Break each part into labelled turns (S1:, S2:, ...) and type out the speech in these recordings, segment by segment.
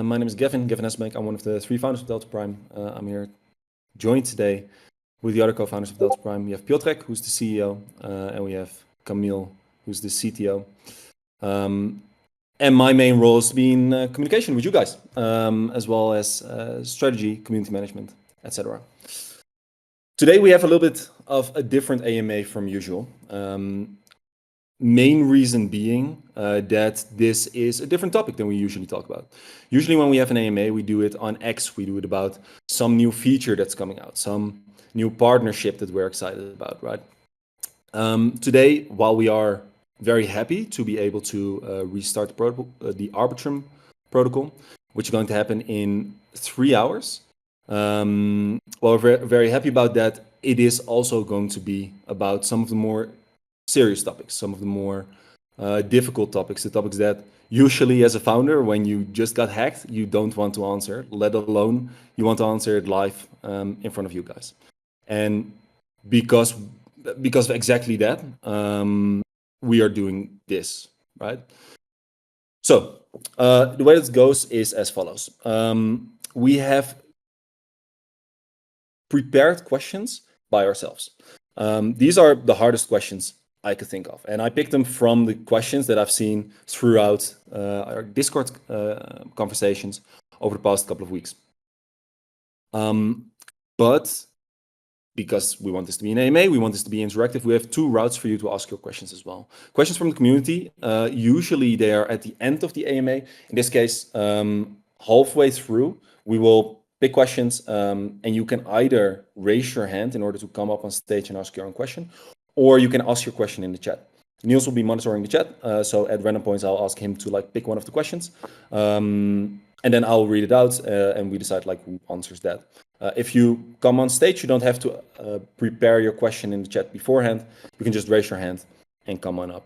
S1: My name is Gavin Esbank. I'm one of the 3 founders of DeltaPrime. I'm here joined today with the other co-founders of DeltaPrime. We have Piotrek, who's the CEO, and we have Camille, who's the CTO. And my main role is to be in communication with you guys, as well as strategy, community management, etc. Today we have a little bit of a different AMA from usual. Main reason being that this is a different topic than we usually talk about. Usually when we have an AMA, we do it on X, we do it about some new feature that's coming out, some new partnership that we're excited about, right? Today, while we are very happy to be able to restart the protocol, the Arbitrum protocol, which is going to happen in 3 hours. While we're very happy about that, it is also going to be about some of the more serious topics, some of the more difficult topics, the topics that usually as a founder, when you just got hacked, you don't want to answer, let alone you want to answer it live in front of you guys. And because of exactly that, we are doing this, right? So the way it goes is as follows. We have prepared questions by ourselves. These are the hardest questions I could think of, and I picked them from the questions that I've seen throughout our Discord conversations over the past couple of weeks. But because we want this to be an AMA, we want this to be interactive, we have 2 routes for you to ask your questions as well. Questions from the community, usually they are at the end of the AMA. In this case, halfway through, we will pick questions, and you can either raise your hand in order to come up on stage and ask your own question, or you can ask your question in the chat. Niels will be monitoring the chat, so at random points I'll ask him to pick one of the questions, and then I'll read it out, and we decide who answers that. If you come on stage, you don't have to prepare your question in the chat beforehand. You can just raise your hand and come on up.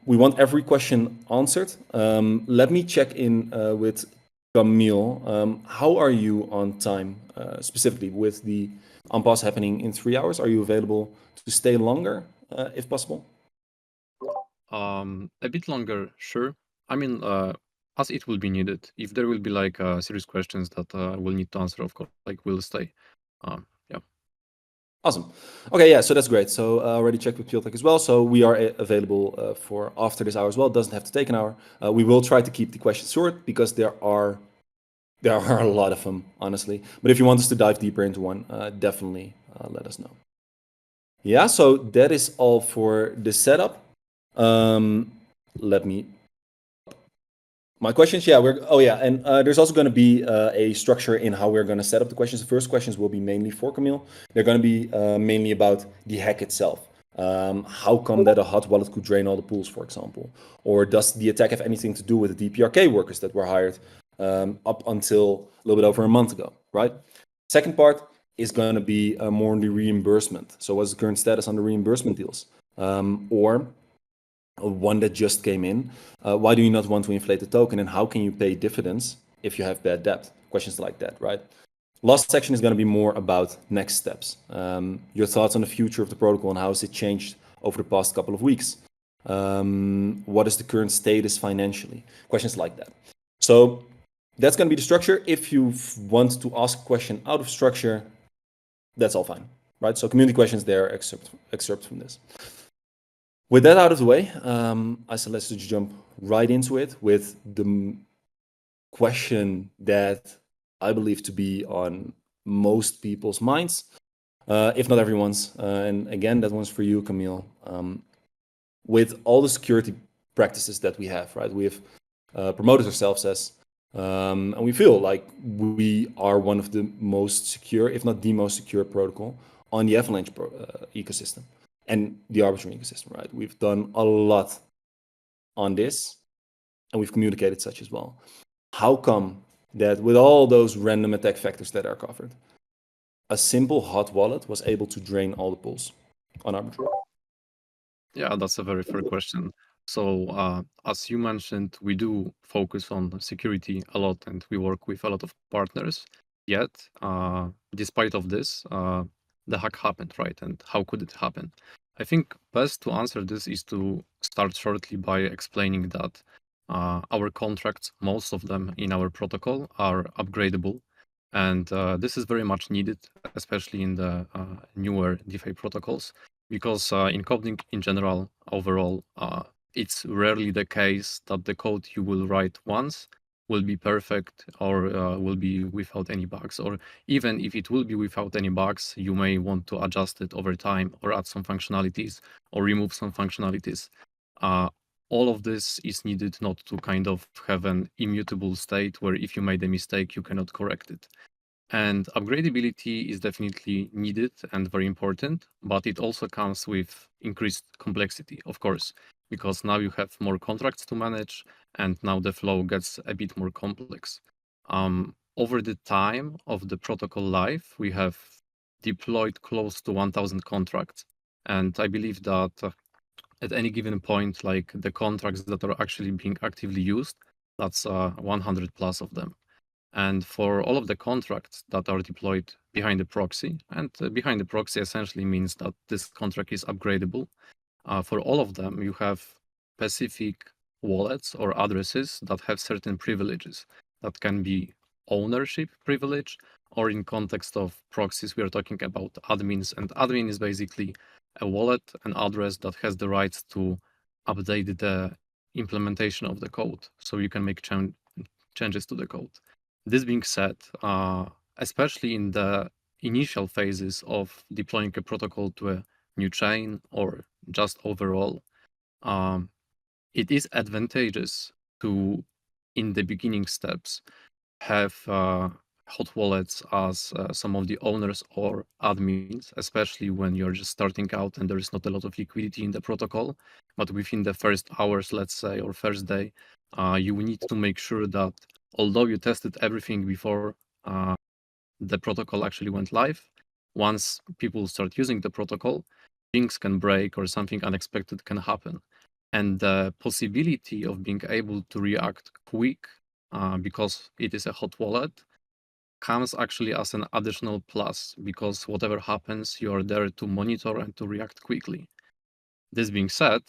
S1: We want every question answered. Let me check in with Camille. How are you on time, specifically with the unpass happening in 3 hours? Are you available to stay longer, if possible?
S2: A bit longer, sure. I mean, as it will be needed. If there will be serious questions that we'll need to answer, of course, we'll stay. Yeah.
S1: Awesome. Okay, yeah, so that's great. So I already checked with Piotrek as well. So we are available for after this hour as well. It doesn't have to take an hour. We will try to keep the questions short because there are a lot of them, honestly. But if you want us to dive deeper into one, definitely let us know. Yeah, so that is all for the setup. Let me. My questions, yeah, and there's also going to be a structure in how we're going to set up the questions. The first questions will be mainly for Camille. They're going to be mainly about the hack itself. How come that a hot wallet could drain all the pools, for example? Or does the attack have anything to do with the DPRK workers that were hired up until a little bit over a month ago, right? Second part is going to be more on the reimbursement. So what's the current status on the reimbursement deals? Or one that just came in. Why do you not want to inflate the token, and how can you pay dividends if you have bad debt? Questions like that, right? Last section is going to be more about next steps. Your thoughts on the future of the protocol and how has it changed over the past couple of weeks? What is the current status financially? Questions like that. So that's going to be the structure. If you want to ask a question out of structure, that's all fine, right? So community questions there, excerpt from this. With that out of the way, I said let's just jump right into it with the question that I believe to be on most people's minds, if not everyone's. And again, that one's for you, Camille. With all the security practices that we have, right? We have promoted ourselves as, and we feel like we are one of the most secure, if not the most secure protocol on the Avalanche ecosystem. And the Arbitrum ecosystem, right? We've done a lot on this, and we've communicated such as well. How come that with all those random attack factors that are covered, a simple hot wallet was able to drain all the pools on Arbitrum?
S2: Yeah, that's a very fair question. So as you mentioned, we do focus on security a lot, and we work with a lot of partners. Yet, despite of this, the hack happened, right? And how could it happen? I think best to answer this is to start shortly by explaining that our contracts, most of them in our protocol, are upgradable. And this is very much needed, especially in the newer DeFi protocols, because in coding in general, overall, it's rarely the case that the code you will write once will be perfect or will be without any bugs. Or even if it will be without any bugs, you may want to adjust it over time or add some functionalities or remove some functionalities. All of this is needed not to kind of have an immutable state where if you made a mistake, you cannot correct it. And upgradability is definitely needed and very important, but it also comes with increased complexity, of course, because now you have more contracts to manage and now the flow gets a bit more complex. Over the time of the protocol life, we have deployed close to 1,000 contracts. And I believe that at any given point, like the contracts that are actually being actively used, that's 100 plus of them. And for all of the contracts that are deployed behind the proxy, and behind the proxy essentially means that this contract is upgradable, for all of them, you have specific wallets or addresses that have certain privileges. That can be ownership privilege, or in context of proxies, we are talking about admins. And admin is basically a wallet, an address that has the rights to update the implementation of the code. So you can make changes to the code. This being said, especially in the initial phases of deploying a protocol to a new chain or just overall, it is advantageous to, in the beginning steps, have hot wallets as some of the owners or admins, especially when you're just starting out and there is not a lot of liquidity in the protocol. But within the first hours, let's say, or first day, you need to make sure that although you tested everything before the protocol actually went live, once people start using the protocol, things can break or something unexpected can happen. And the possibility of being able to react quick because it is a hot wallet comes actually as an additional plus, because whatever happens, you are there to monitor and to react quickly. This being said,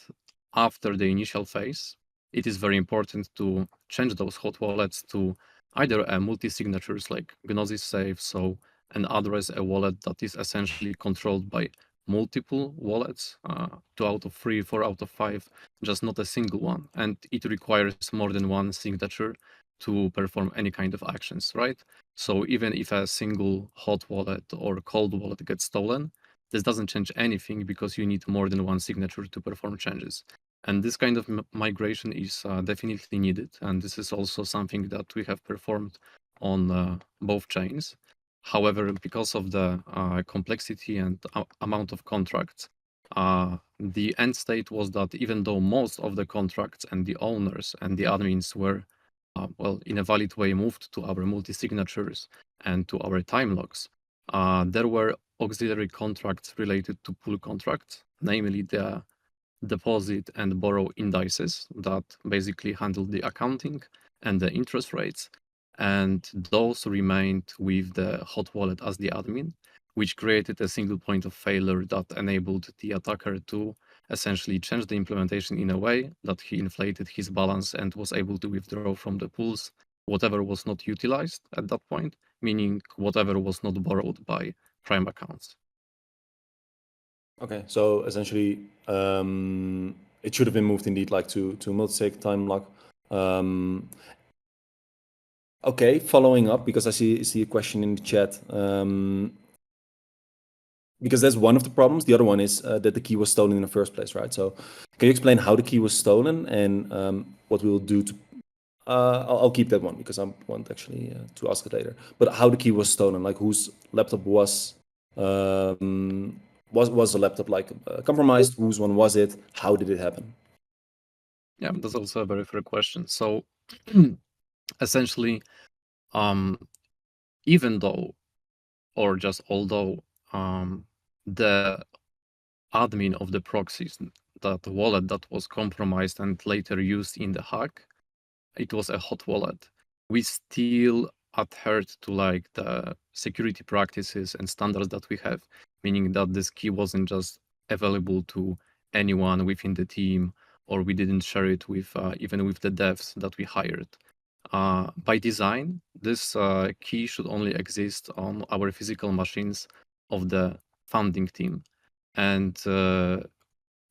S2: after the initial phase, it is very important to change those hot wallets to either a multi-signatures like Gnosis Safe, so an address, a wallet that is essentially controlled by multiple wallets, 2 out of 3, 4 out of 5, just not a single one. And it requires more than one signature to perform any kind of actions, right? So even if a single hot wallet or cold wallet gets stolen, this doesn't change anything because you need more than one signature to perform changes. And this kind of migration is definitely needed. And this is also something that we have performed on both chains. However, because of the complexity and amount of contracts, the end state was that even though most of the contracts and the owners and the admins were, well, in a valid way moved to our multi-signatures and to our time logs, there were auxiliary contracts related to pool contracts, namely the deposit and borrow indices that basically handled the accounting and the interest rates. And those remained with the hot wallet as the admin, which created a single point of failure that enabled the attacker to essentially change the implementation in a way that he inflated his balance and was able to withdraw from the pools whatever was not utilized at that point, meaning whatever was not borrowed by Prime accounts.
S1: Okay, so essentially, it should have been moved indeed, like to multi-sig time lock. Okay, following up, because I see a question in the chat. Because that's one of the problems. The other one is that the key was stolen in the first place, right? So can you explain how the key was stolen and what we will do to... I'll keep that one because I want actually to ask it later. But how the key was stolen, like whose laptop was the laptop like compromised? Whose one was it? How did it happen?
S2: Yeah, that's also a very fair question. So essentially, even though, or just although, the admin of the proxies, that wallet that was compromised and later used in the hack, it was a hot wallet, we still adhered to like the security practices and standards that we have, meaning that this key wasn't just available to anyone within the team or we didn't share it with even with the devs that we hired. By design, this key should only exist on our physical machines of the founding team. And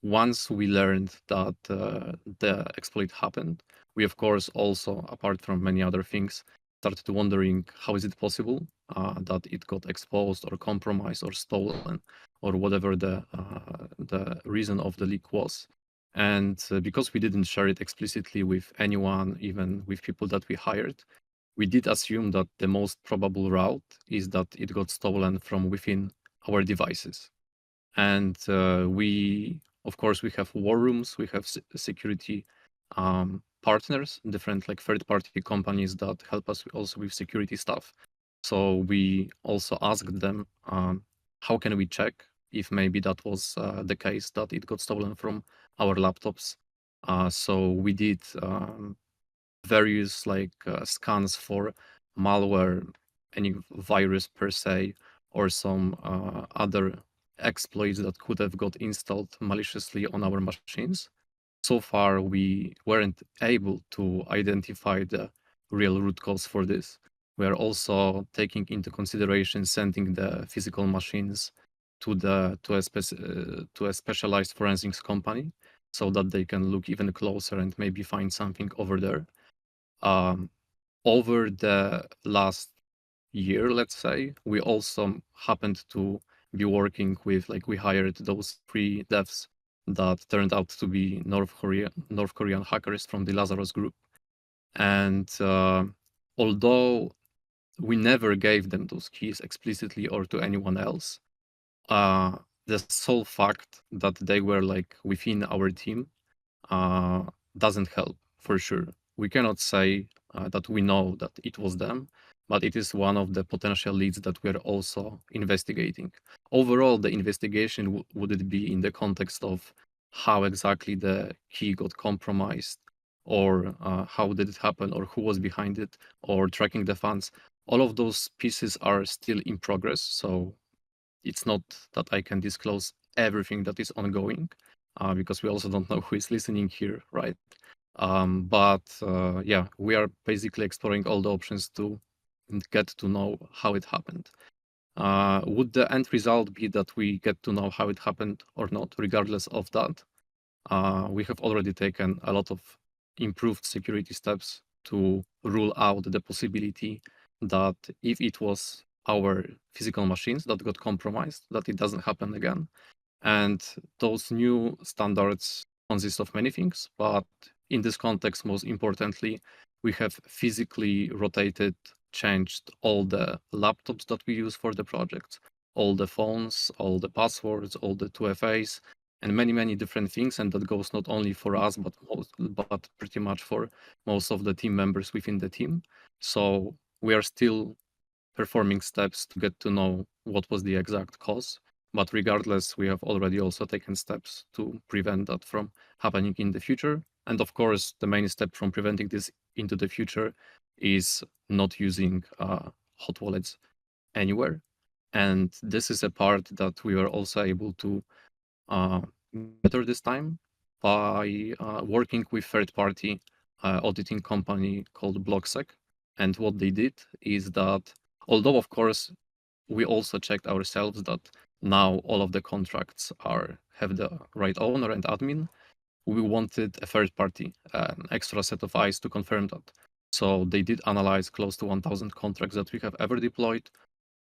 S2: once we learned that the exploit happened, we of course also, apart from many other things, started wondering how is it possible that it got exposed or compromised or stolen or whatever the reason of the leak was. And because we didn't share it explicitly with anyone, even with people that we hired, we did assume that the most probable route is that it got stolen from within our devices. And we, of course, we have war rooms, we have security partners, different like third-party companies that help us also with security stuff. So we also asked them, how can we check if maybe that was the case, that it got stolen from our laptops. So we did various like scans for malware, any virus per se, or some other exploits that could have got installed maliciously on our machines. So far, we weren't able to identify the real root cause for this. We are also taking into consideration sending the physical machines to a specialized forensics company so that they can look even closer and maybe find something over there. Over the last year, let's say, we also happened to be working with, like, we hired those 3 devs that turned out to be North Korean hackers from the Lazarus group. And although we never gave them those keys explicitly or to anyone else, the sole fact that they were like within our team doesn't help for sure. We cannot say that we know that it was them, but it is one of the potential leads that we are also investigating. Overall, the investigation would it be in the context of how exactly the key got compromised, or how did it happen, or who was behind it, or tracking the funds. All of those pieces are still in progress, so it's not that I can disclose everything that is ongoing, because we also don't know who is listening here, right? Yeah, we are basically exploring all the options to get to know how it happened. Would the end result be that we get to know how it happened or not? Regardless of that, we have already taken a lot of improved security steps to rule out the possibility that if it was our physical machines that got compromised, that it doesn't happen again. And those new standards consist of many things, but in this context, most importantly, we have physically rotated, changed all the laptops that we use for the project, all the phones, all the passwords, all the 2FAs, and many, many different things. And that goes not only for us, but pretty much for most of the team members within the team. So we are still performing steps to get to know what was the exact cause. But regardless, we have already also taken steps to prevent that from happening in the future. And of course, the main step from preventing this into the future is not using hot wallets anywhere. And this is a part that we were also able to better this time by working with third-party auditing company called BlockSec. And what they did is that, although of course we also checked ourselves that now all of the contracts have the right owner and admin, we wanted a third party, an extra set of eyes to confirm that. So they did analyze close to 1,000 contracts that we have ever deployed.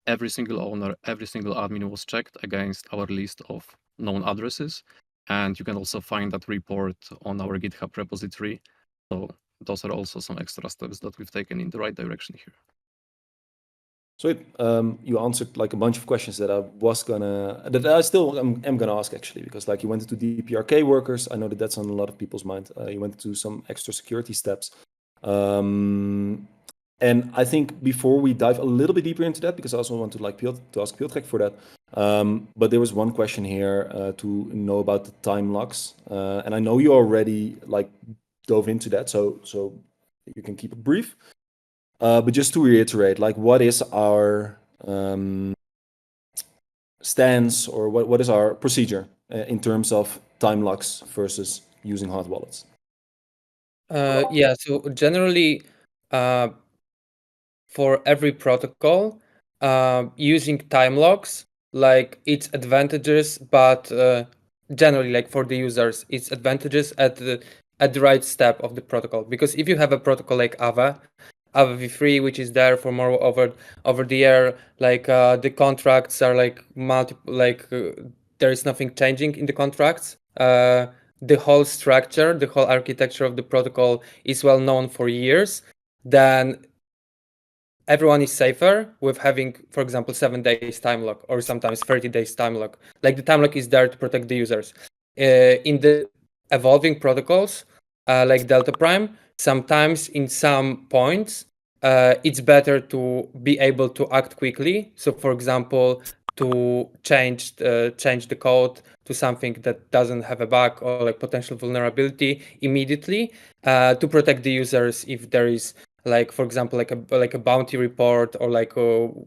S2: Every single owner, every single admin was checked against our list of known addresses. And you can also find that report on our GitHub repository. So those are also some extra steps that we've taken in the right direction here.
S1: Sweet. You answered like a bunch of questions that I still am gonna ask actually, because like you went into DPRK workers. I know that that's on a lot of people's mind. You went into some extra security steps. And I think before we dive a little bit deeper into that, because I also want to like to ask Piotrek for that. But there was one question here to know about the time locks, and I know you already like dove into that, so you can keep it brief. But just to reiterate, like, what is our stance, or what is our procedure in terms of time locks versus using hot wallets?
S3: Yeah, so generally, for every protocol, using time locks, like its advantages, but generally, like for the users, its advantages at the right step of the protocol. Because if you have a protocol like Ava v3, which is there for more over the air, like the contracts are like multiple, like there is nothing changing in the contracts. The whole structure, the whole architecture of the protocol is well known for years. Then everyone is safer with having, for example, 7 days time lock or sometimes 30 days time lock. Like the time lock is there to protect the users. In the evolving protocols, like DeltaPrime, sometimes in some points, it's better to be able to act quickly. So, for example, to change the code to something that doesn't have a bug or like potential vulnerability immediately, to protect the users if there is, like, for example, like a bounty report, or like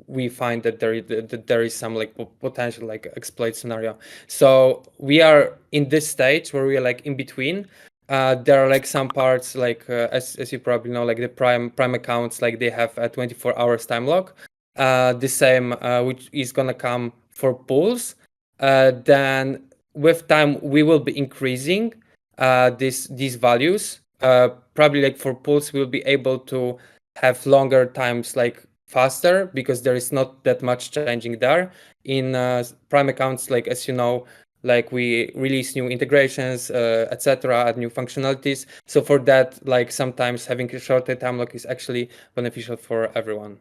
S3: we find that there is some like potential like exploit scenario. So we are in this stage where we are like in between. There are like some parts, like as you probably know, like the prime accounts, like they have a 24 hours time lock. The same which is gonna come for pools. Then with time we will be increasing these values. Probably like for pools we'll be able to have longer times, like faster, because there is not that much changing there. In prime accounts, like as you know, like we release new integrations, etc., add new functionalities. So for that, like sometimes having a shorter time lock is actually beneficial for everyone.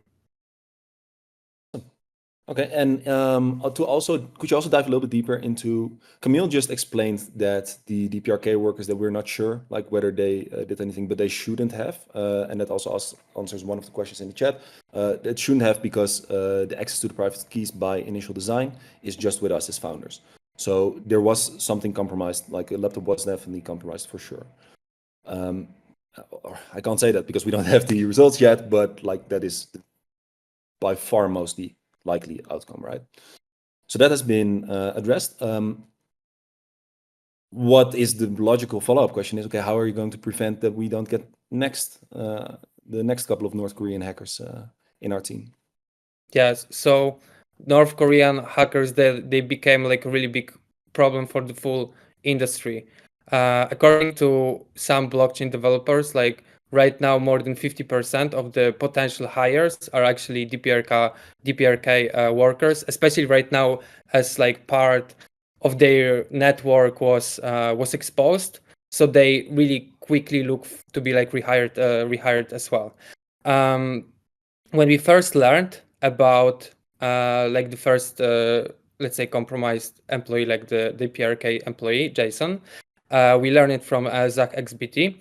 S1: Okay, and could you also dive a little bit deeper into, Camille just explained that the DPRK workers, that we're not sure like whether they did anything, but they shouldn't have, and that also answers one of the questions in the chat. That shouldn't have because the access to the private keys by initial design is just with us as founders. So there was something compromised, like a laptop was definitely compromised for sure. I can't say that because we don't have the results yet, but like that is by far mostly likely outcome, right? So that has been addressed. What is the logical follow-up question is, okay, how are you going to prevent that we don't get the next couple of North Korean hackers in our team?
S3: Yes, so North Korean hackers, they became like a really big problem for the full industry. According to some blockchain developers, like right now, more than 50% of the potential hires are actually DPRK workers, especially right now, as like part of their network was exposed. So they really quickly look to be like rehired as well. When we first learned about like the first let's say compromised employee, like the DPRK employee Jason, we learned it from Zach XBT,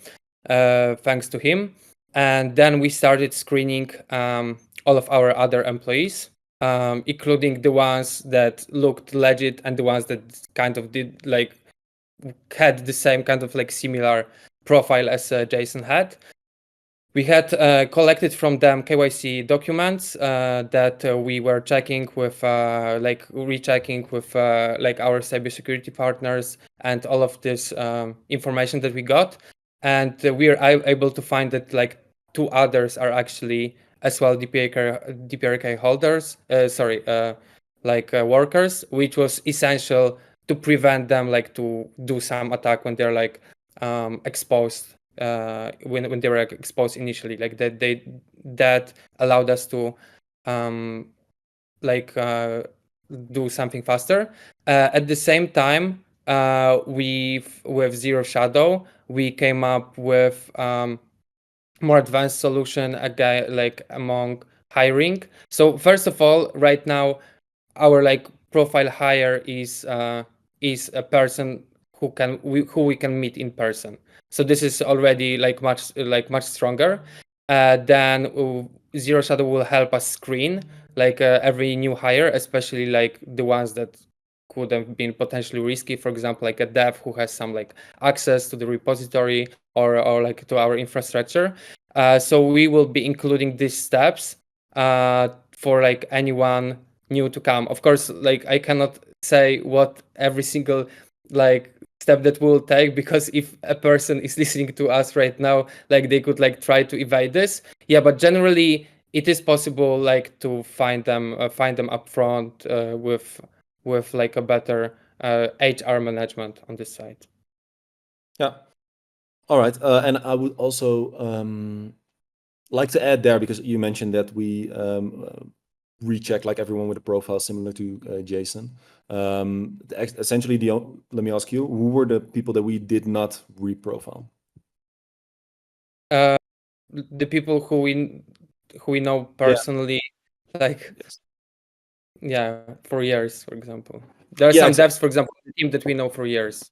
S3: thanks to him. And then we started screening all of our other employees, including the ones that looked legit and the ones that kind of did like had the same kind of like similar profile as Jason had. We had collected from them KYC documents that we were checking with, like rechecking with like our cybersecurity partners, and all of this information that we got. And we are able to find that like 2 others are actually as well DPRK holders, workers, which was essential to prevent them like to do some attack when they're like exposed. When they were exposed initially, like that allowed us to do something faster. At the same time, with Zero Shadow, we came up with more advanced solution again, like among hiring. So first of all, right now, our like profile hire is a person who we can meet in person. So this is already like much stronger. Then Zero Shadow will help us screen like every new hire, especially like the ones that could have been potentially risky. For example, like a dev who has some like access to the repository or like to our infrastructure. So we will be including these steps for like anyone new to come. Of course, like I cannot say what every single like step that we'll take, because if a person is listening to us right now, like they could like try to evade this. Yeah, but generally it is possible like to find them upfront with like a better HR management on this side.
S1: Yeah. All right. And I would also like to add there, because you mentioned that we recheck like everyone with a profile similar to Jason. Essentially, let me ask you, who were the people that we did not reprofile?
S3: The people who we know personally, like for years, for example. There are some devs, for example, in the team that we know for years.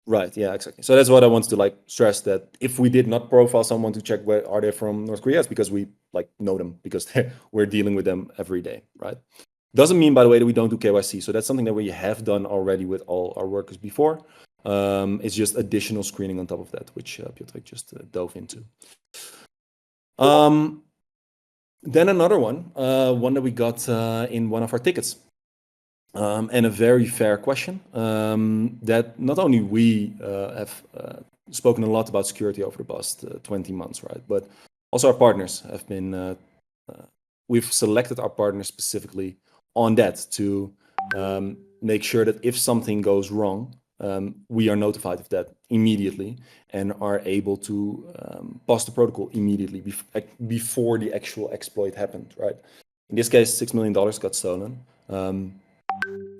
S1: Right. Yeah, exactly. So that's what I wanted to like stress, that if we did not profile someone to check where are they from North Korea, it's because we like know them, because we're dealing with them every day, right? Doesn't mean, by the way, that we don't do KYC. So that's something that we have done already with all our workers before. It's just additional screening on top of that, which Piotr just dove into. Then another one that we got in one of our tickets. And a very fair question, that not only we have spoken a lot about security over the past 20 months, right? But also our partners have been, we've selected our partners specifically on that to make sure that if something goes wrong, we are notified of that immediately and are able to pass the protocol immediately before the actual exploit happened, right? In this case, $6 million got stolen.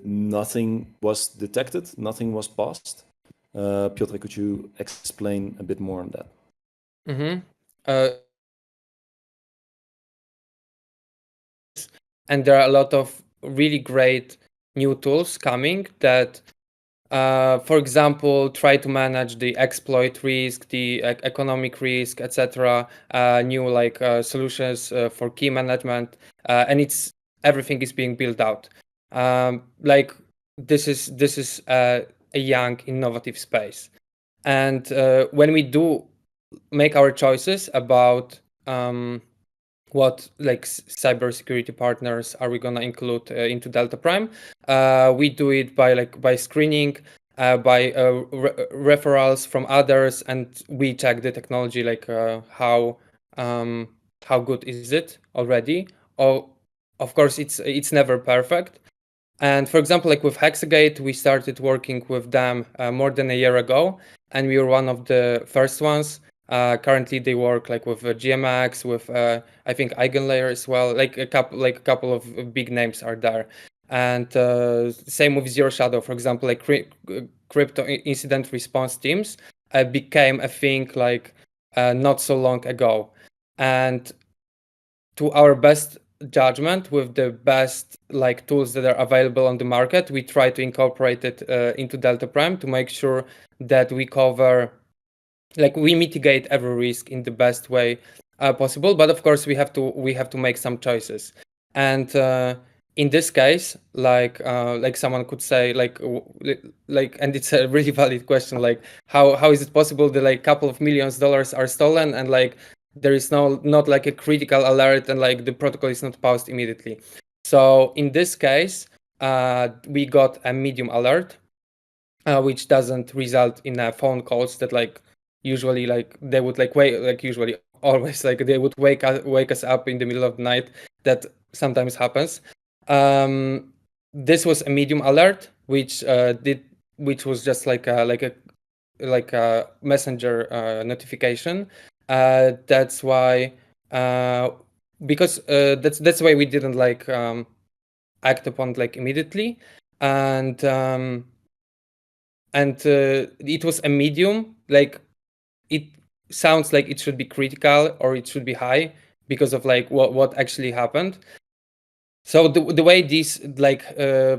S1: Nothing was detected, nothing was passed. Piotr, could you explain a bit more on that?
S3: And there are a lot of really great new tools coming that, for example, try to manage the exploit risk, the economic risk, etc. New like solutions for key management, and everything is being built out. Like this is a young, innovative space, and when we do make our choices about what like cybersecurity partners are we gonna include into DeltaPrime, we do it by screening, by referrals from others, and we check the technology, like how good is it already. Of course, it's never perfect. And for example, like with Hexagate, we started working with them more than a year ago, and we were one of the first ones. Currently, they work like with GMX, with I think EigenLayer as well. Like a couple of big names are there, and same with Zero Shadow, for example. Like crypto incident response teams became a thing like not so long ago, and to our best judgment, with the best like tools that are available on the market, we try to incorporate it into DeltaPrime to make sure that we cover, like we mitigate every risk in the best way possible. But of course, we have to make some choices. And in this case, like someone could say, and it's a really valid question, like how is it possible that like couple of millions dollars are stolen and like there is not like a critical alert and like the protocol is not paused immediately? So in this case, we got a medium alert, which doesn't result in phone calls that like usually like they would like usually always like they would wake us up in the middle of the night. That sometimes happens. This was a medium alert, which was just like a messenger notification. That's why because that's why we didn't like act upon like immediately, and it was a medium. Like it sounds like it should be critical or it should be high because of like what actually happened. So the way these like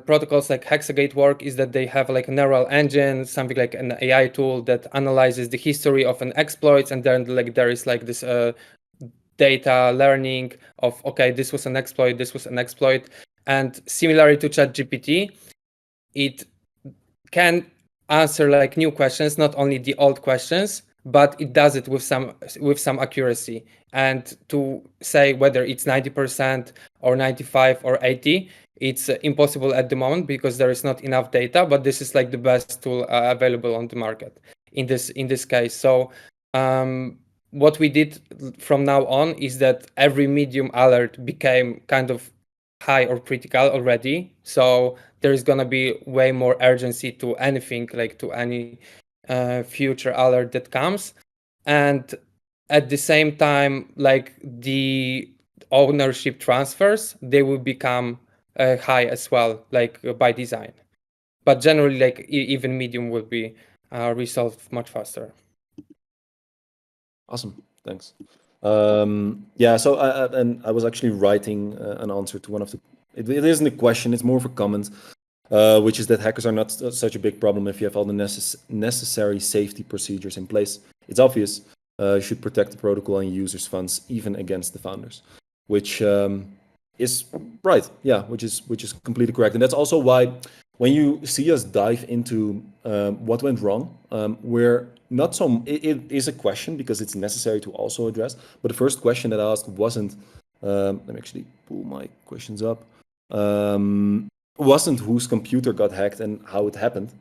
S3: protocols like Hexagate work is that they have like a neural engine, something like an AI tool that analyzes the history of an exploit, and then like there is like this data learning of, okay, this was an exploit, and similarly to ChatGPT, it can answer like new questions, not only the old questions, but it does it with some accuracy. And to say whether it's 90% or 95 or 80. It's impossible at the moment because there is not enough data, but this is like the best tool available on the market in this case. So what we did from now on is that every medium alert became kind of high or critical already. So there is gonna be way more urgency to anything, like to any future alert that comes. And at the same time, like the ownership transfers, they will become high as well, like by design. But generally, like even medium will be resolved much faster.
S1: Awesome, thanks. Yeah, so I was actually writing an answer to one of the. It isn't a question; it's more of a comment, which is that hackers are not such a big problem if you have all the necessary safety procedures in place. It's obvious. You should protect the protocol and users' funds even against the founders, which is right. Yeah, which is completely correct, and that's also why when you see us dive into what went wrong, we're not so. It is a question because it's necessary to also address. But the first question that I asked wasn't. Let me actually pull my questions up. Wasn't whose computer got hacked and how it happened,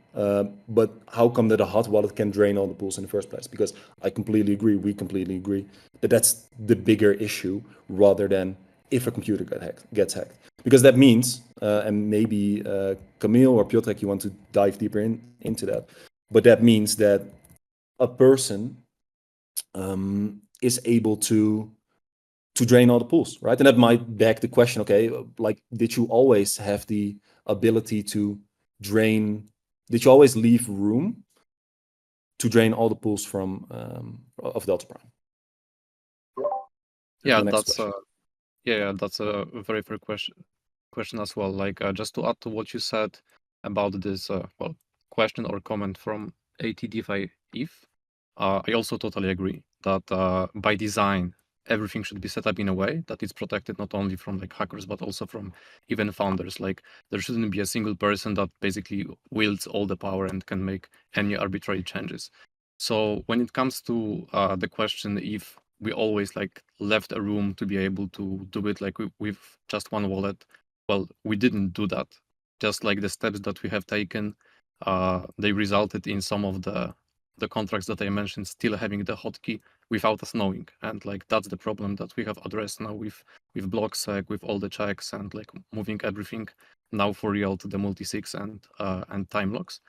S1: but how come that a hot wallet can drain all the pools in the first place? Because I completely agree, we completely agree that that's the bigger issue rather than if a computer gets hacked. Because that means, and maybe Camille or Piotrek, you want to dive deeper into that, but that means that a person is able to drain all the pools, right? And that might beg the question, okay, like, did you always have the ability to drain? Did you always leave room to drain all the pools from of DeltaPrime?
S2: Yeah, that's that's a very fair question as well. Like just to add to what you said about this question or comment from ATDeFi if, I also totally agree that by design everything should be set up in a way that it's protected not only from like hackers but also from even founders. Like there shouldn't be a single person that basically wields all the power and can make any arbitrary changes. So when it comes to the question if we always like left a room to be able to do it like with just one wallet, well, we didn't do that. Just like the steps that we have taken, they resulted in some of the contracts that I mentioned still having the hotkey without us knowing. And like that's the problem that we have addressed now with BlockSec, with all the checks and like moving everything now for real to the multi-sig and time locks.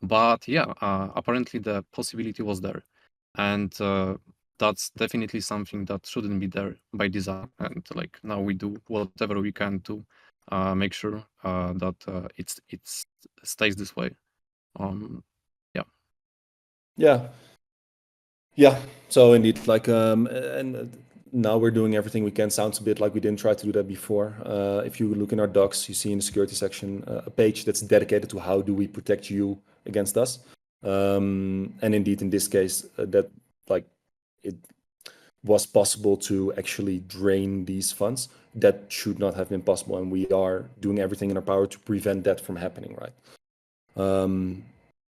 S2: But yeah, apparently the possibility was there. And that's definitely something that shouldn't be there by design. And like now we do whatever we can to make sure that it stays this way.
S1: Yeah. So indeed, like, and now we're doing everything we can. Sounds a bit like we didn't try to do that before. If you look in our docs, you see in the security section a page that's dedicated to how do we protect you against us. And indeed, in this case, that like it was possible to actually drain these funds. That should not have been possible, and we are doing everything in our power to prevent that from happening, right?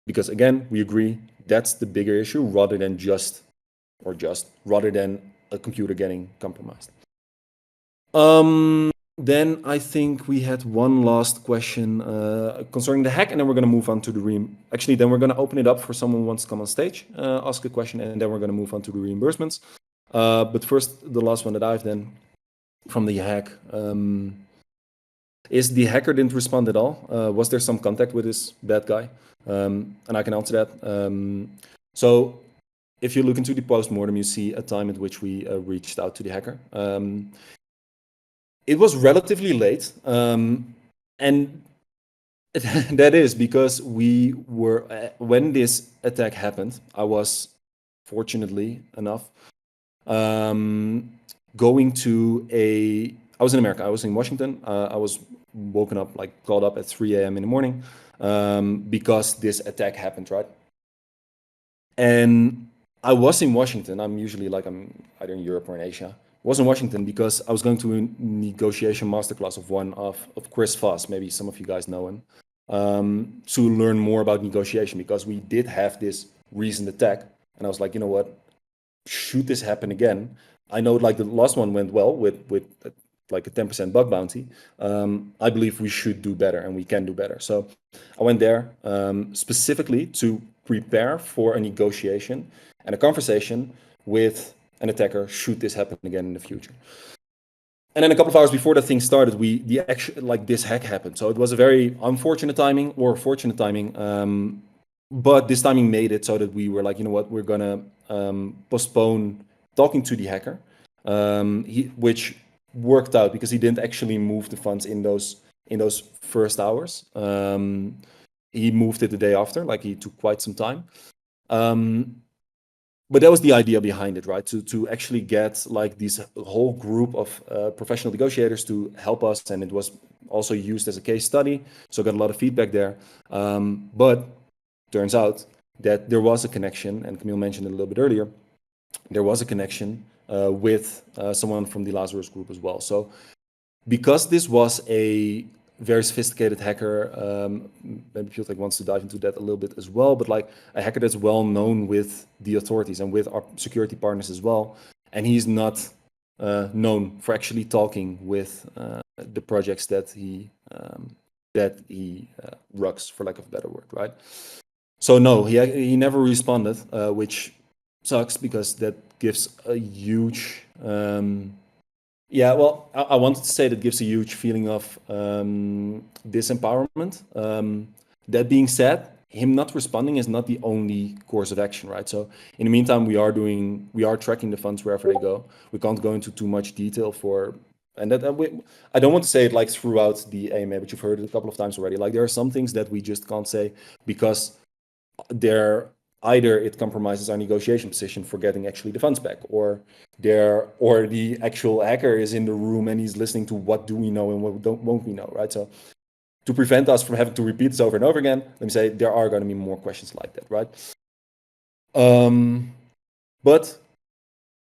S1: Because again, we agree that's the bigger issue rather than rather than a computer getting compromised. Then I think we had one last question concerning the hack, and then we're going to move on to the Actually, then we're going to open it up for someone who wants to come on stage, ask a question, and then we're going to move on to the reimbursements. But first, the last one that I've done from the hack. Is the hacker didn't respond at all? Was there some contact with this bad guy? And I can answer that. So if you look into the post-mortem, you see a time at which we reached out to the hacker. It was relatively late. And that is because we were, when this attack happened, I was, fortunately enough, going to I was in America. I was in Washington. I was woken up, like called up at 3 a.m. in the morning because this attack happened, right? And I was in Washington. I'm usually like I'm either in Europe or in Asia. I was in Washington because I was going to a negotiation masterclass of one of Chris Voss. Maybe some of you guys know him. To learn more about negotiation, because we did have this recent attack. And I was like, you know what? Should this happen again? I know like the last one went well with like a 10% bug bounty, I believe we should do better and we can do better. So I went there specifically to prepare for a negotiation and a conversation with an attacker should this happen again in the future. And then a couple of hours before the thing started, this hack happened. So it was a very unfortunate timing or fortunate timing. But this timing made it so that we were like, you know what, we're gonna postpone talking to the hacker, which worked out because he didn't actually move the funds in those first hours. He moved it the day after, like he took quite some time. But that was the idea behind it, right? To actually get like this whole group of professional negotiators to help us, and it was also used as a case study. So I got a lot of feedback there. But turns out that there was a connection, and Camille mentioned it a little bit earlier. There was a connection with someone from the Lazarus group as well. So because this was a very sophisticated hacker, maybe Piotr wants to dive into that a little bit as well, but like a hacker that's well known with the authorities and with our security partners as well. And he's not known for actually talking with the projects that he rugs, for lack of a better word, right? So no, he never responded, which sucks because that gives a huge, I wanted to say that gives a huge feeling of disempowerment. That being said, him not responding is not the only course of action, right? So in the meantime, we are tracking the funds wherever they go. We can't go into too much detail I don't want to say it like throughout the AMA, but you've heard it a couple of times already. Like there are some things that we just can't say because either it compromises our negotiation position for getting actually the funds back, or the actual hacker is in the room and he's listening to what do we know and what won't we know, right? So to prevent us from having to repeat this over and over again, let me say there are going to be more questions like that, right? But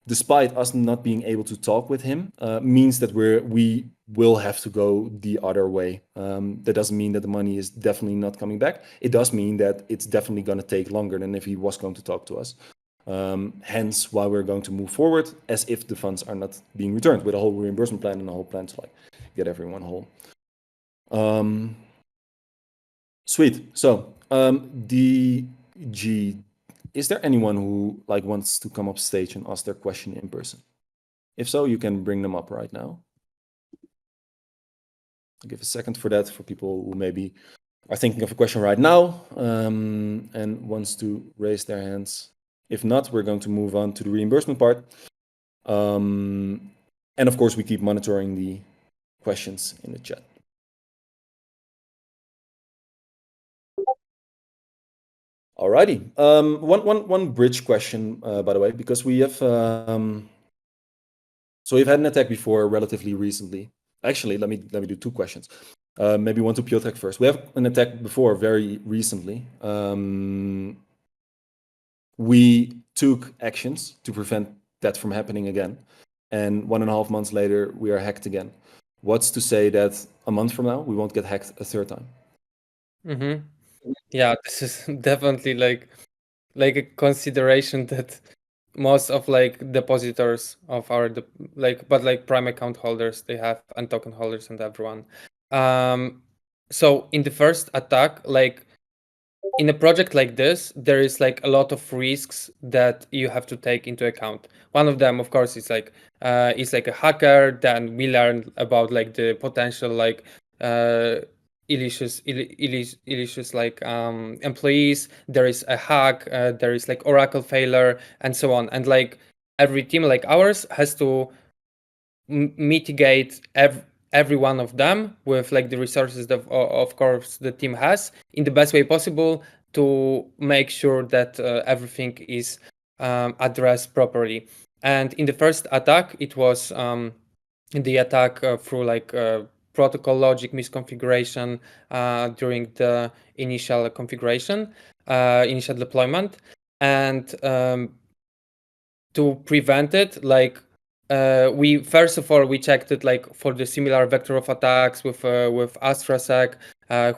S1: despite us not being able to talk with him, means that we will have to go the other way. That doesn't mean that the money is definitely not coming back. It does mean that it's definitely going to take longer than if he was going to talk to us. Hence why we're going to move forward as if the funds are not being returned, with a whole reimbursement plan and a whole plan to like get everyone whole. Sweet. So DG, is there anyone who like wants to come up stage and ask their question in person? If so, you can bring them up right now. I'll give a second for that for people who maybe are thinking of a question right now and wants to raise their hands. If not, we're going to move on to the reimbursement part. And of course, we keep monitoring the questions in the chat. Alrighty. One bridge question, by the way, because we have so we've had an attack before relatively recently. Actually, let me do two questions. Maybe one to Piotr first. We have an attack before very recently. We took actions to prevent that from happening again, and 1.5 months later we are hacked again. What's to say that a month from now we won't get hacked a third time?
S3: Mm-hmm. Yeah, this is definitely like a consideration that most of like depositors of our prime account holders they have, and token holders and everyone. So in the first attack, like in a project like this, there is like a lot of risks that you have to take into account. One of them, of course, is like a hacker. Then we learn about like the potential like illicit like employees. There is a hack. There is like Oracle failure and so on. And like every team like ours has to mitigate every one of them with like the resources that of course the team has in the best way possible to make sure that everything is addressed properly. And in the first attack, it was the attack through like protocol logic misconfiguration during the initial configuration, initial deployment. And to prevent it, like we first of all we checked it like for the similar vector of attacks with AstraSec,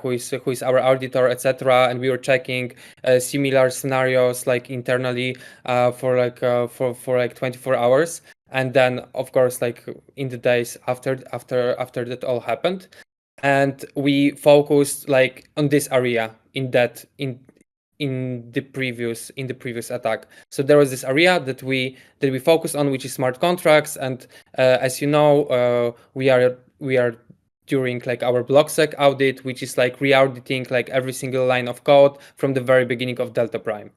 S3: who is our auditor, etc. And we were checking similar scenarios like internally for like 24 hours. and then of course like in the days after that all happened, and we focused like on this area in the previous attack. So there was this area that we focused on, which is smart contracts, and as you know, we are during like our blocksec audit, which is like re-auditing like every single line of code from the very beginning of DeltaPrime.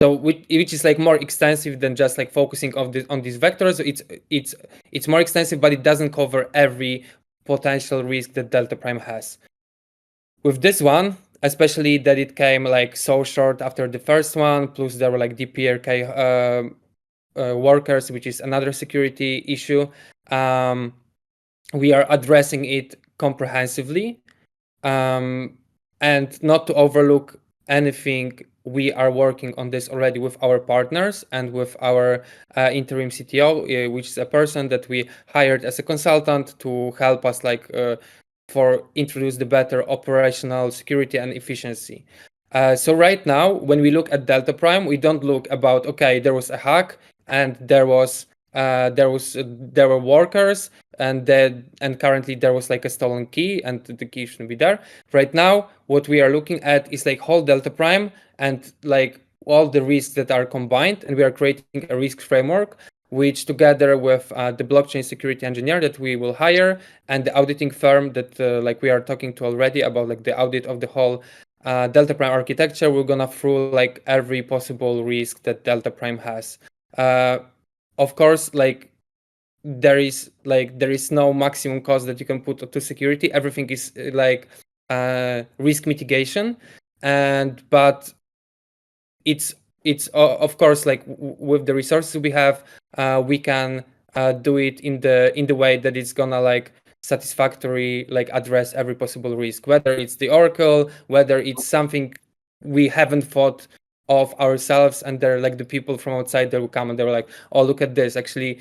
S3: So which is like more extensive than just like focusing on these vectors. It's more extensive, but it doesn't cover every potential risk that DeltaPrime has. With this one, especially that it came like so short after the first one, plus there were like DPRK workers, which is another security issue. We are addressing it comprehensively, and not to overlook anything. We are working on this already with our partners and with our interim CTO, which is a person that we hired as a consultant to help us like for introduce the better operational security and efficiency. So right now, when we look at DeltaPrime, we don't look about, okay, there was a hack and there were workers and currently there was like a stolen key and the key shouldn't be there. Right now, what we are looking at is like whole DeltaPrime and like all the risks that are combined, and we are creating a risk framework, which together with the blockchain security engineer that we will hire and the auditing firm that like we are talking to already about like the audit of the whole DeltaPrime architecture, we're gonna through like every possible risk that DeltaPrime has. Of course, like there is no maximum cost that you can put to security. Everything is like risk mitigation, but it's of course like with the resources we have, we can do it in the way that it's gonna like satisfactory like address every possible risk, whether it's the Oracle, whether it's something we haven't thought of ourselves, and they're like the people from outside that will come and they're like, oh, look at this, actually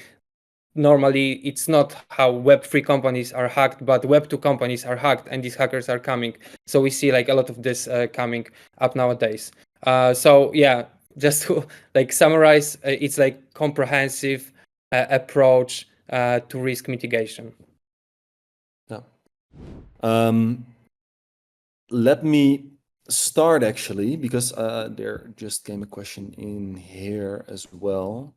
S3: normally it's not how Web3 companies are hacked, but Web2 companies are hacked and these hackers are coming. So we see like a lot of this coming up nowadays. So yeah, just to like summarize, it's like comprehensive approach to risk mitigation.
S1: Yeah. Let me start actually, because there just came a question in here as well.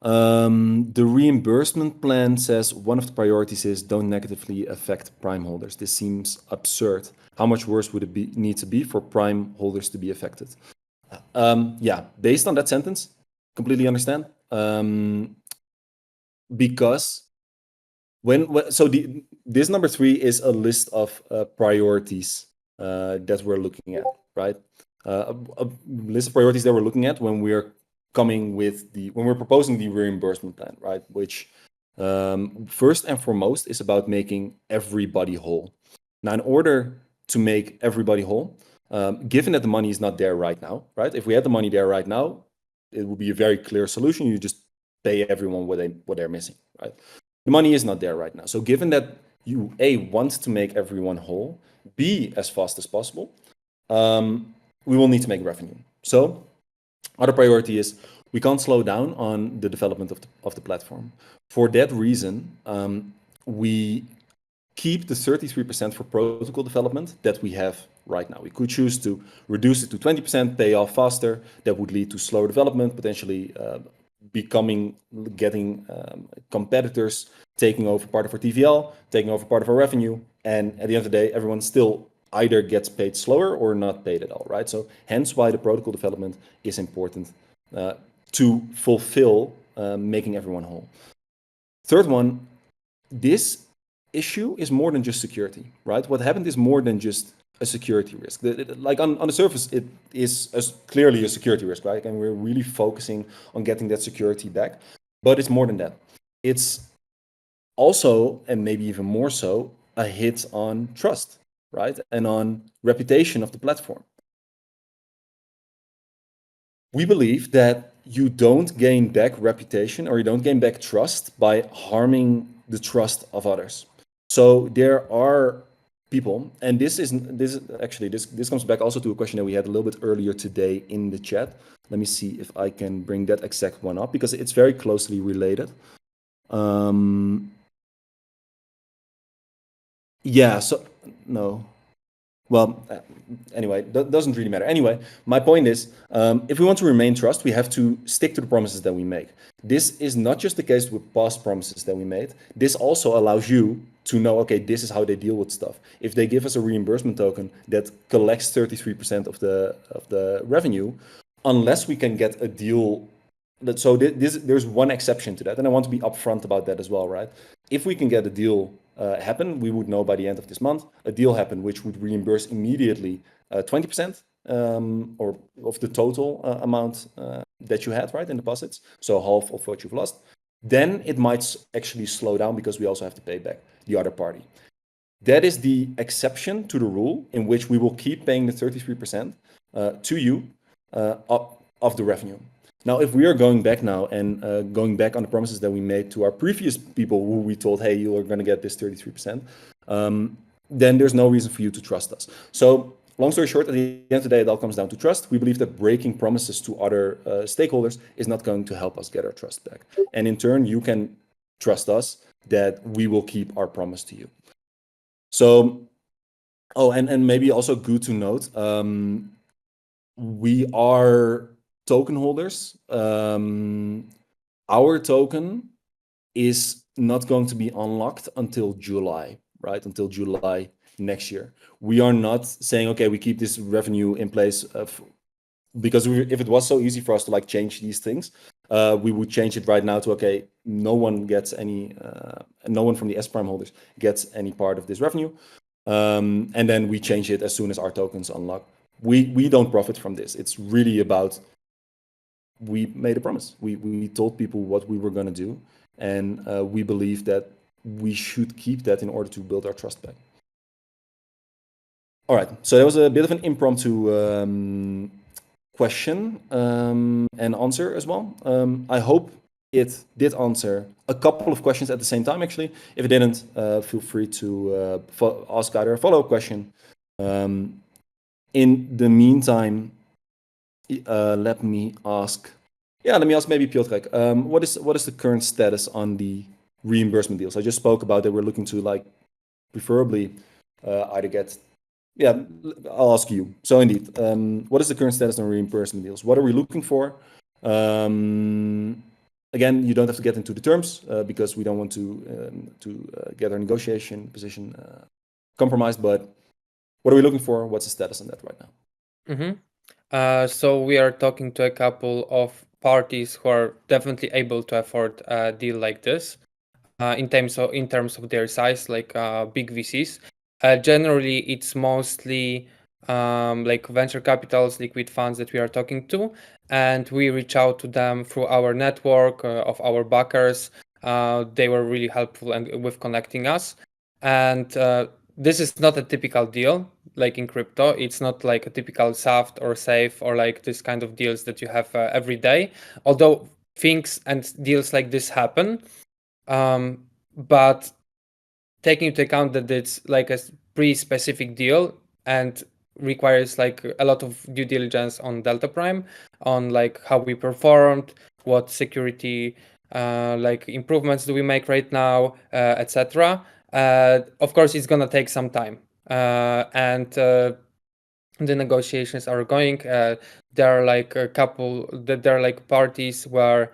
S1: The reimbursement plan says one of the priorities is don't negatively affect Prime holders. This seems absurd. How much worse would it need to be for Prime holders to be affected? Yeah, based on that sentence, completely understand. Because this number 3 is a list of priorities that we're looking at, right? A list of priorities that we're looking at when we're proposing the reimbursement plan, right? Which first and foremost is about making everybody whole. Now, in order to make everybody whole, given that the money is not there right now, right? If we had the money there right now, it would be a very clear solution. You just pay everyone what they're missing, right? The money is not there right now. So given that you A, want to make everyone whole, B, as fast as possible, we will need to make revenue. So other priority is we can't slow down on the development of the platform. For that reason, we keep the 33% for protocol development that we have right now. We could choose to reduce it to 20%, pay off faster. That would lead to slower development, potentially getting competitors taking over part of our TVL, taking over part of our revenue. And at the end of the day, everyone still either gets paid slower or not paid at all, right? So hence why the protocol development is important to fulfill making everyone whole. Third one, this issue is more than just security, right? What happened is more than just a security risk. Like on the surface, it is clearly a security risk, right? And we're really focusing on getting that security back. But it's more than that. It's also, and maybe even more so, a hit on trust, right? And on reputation of the platform. We believe that you don't gain back reputation or you don't gain back trust by harming the trust of others. So there are people, and this comes back also to a question that we had a little bit earlier today in the chat. Let me see if I can bring that exact one up, because it's very closely related. Yeah, so no. Well, anyway, that doesn't really matter. Anyway, my point is, if we want to remain trust, we have to stick to the promises that we make. This is not just the case with past promises that we made. This also allows you to know, okay, this is how they deal with stuff. If they give us a reimbursement token that collects 33% of the revenue, unless we can get a deal. So there's one exception to that, and I want to be upfront about that as well, right? If we can get a deal happen, we would know by the end of this month, a deal happen which would reimburse immediately 20% or of the total amount that you had, right, in deposits, so half of what you've lost. Then it might actually slow down because we also have to pay back the other party. That is the exception to the rule in which we will keep paying the 33% to you of the revenue. Now, if we are going back now and going back on the promises that we made to our previous people who we told, hey, you are going to get this 33%, then there's no reason for you to trust us. So long story short, at the end of the day, it all comes down to trust. We believe that breaking promises to other stakeholders is not going to help us get our trust back. And in turn, you can trust us that we will keep our promise to you. So, and maybe also good to note, we are token holders. Our token is not going to be unlocked until July, right? Until July next year. We are not saying, okay, we keep this revenue in place because if it was so easy for us to like change these things, we would change it right now to, okay, no one gets any, no one from the S-Prime holders gets any part of this revenue. And then we change it as soon as our tokens unlock. We don't profit from this. It's really about, we made a promise. We told people what we were going to do, and we believe that we should keep that in order to build our trust back. All right, so that was a bit of an impromptu question and answer as well. I hope it did answer a couple of questions at the same time, actually. If it didn't, feel free to ask either a follow-up question. In the meantime, let me ask maybe Piotrek, what is the current status on the reimbursement deals? I just spoke about that we're looking to like preferably either get, I'll ask you. So indeed, what is the current status on reimbursement deals? What are we looking for? Again, you don't have to get into the terms because we don't want to get our negotiation position compromised, but what are we looking for? What's the status on that right now?
S3: So we are talking to a couple of parties who are definitely able to afford a deal like this in terms of their size, like big VCs. Generally, it's mostly like venture capitals, liquid funds that we are talking to, and we reach out to them through our network of our backers. They were really helpful and with connecting us. And this is not a typical deal like in crypto. It's not like a typical SAFT or SAFE or like this kind of deals that you have every day. Although things and deals like this happen, but taking into account that it's like a pretty specific deal and requires like a lot of due diligence on DeltaPrime, on like how we performed, what security like improvements do we make right now, etc. Of course, it's gonna take some time, and the negotiations are going. There are like a couple. There are like parties where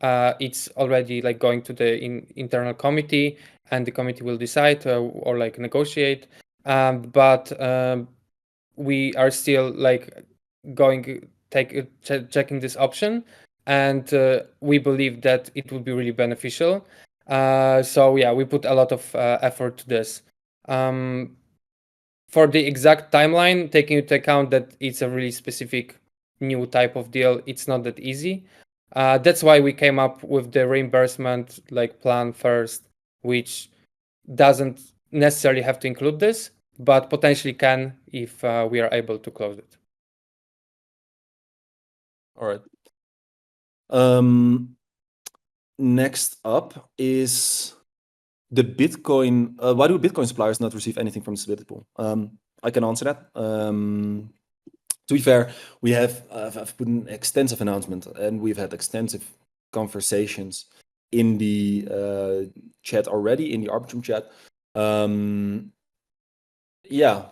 S3: it's already like going to the internal committee, and the committee will decide or like negotiate. But we are still like checking this option, and we believe that it would be really beneficial. So yeah, we put a lot of effort to this. For the exact timeline, taking into account that it's a really specific new type of deal, it's not that easy. That's why we came up with the reimbursement like plan first, which doesn't necessarily have to include this, but potentially can if we are able to close it.
S1: All right. Next up is the Bitcoin. Why do Bitcoin suppliers not receive anything from the stability pool? I can answer that. To be fair, we have I've put an extensive announcement and we've had extensive conversations in the chat already, in the Arbitrum chat. Yeah.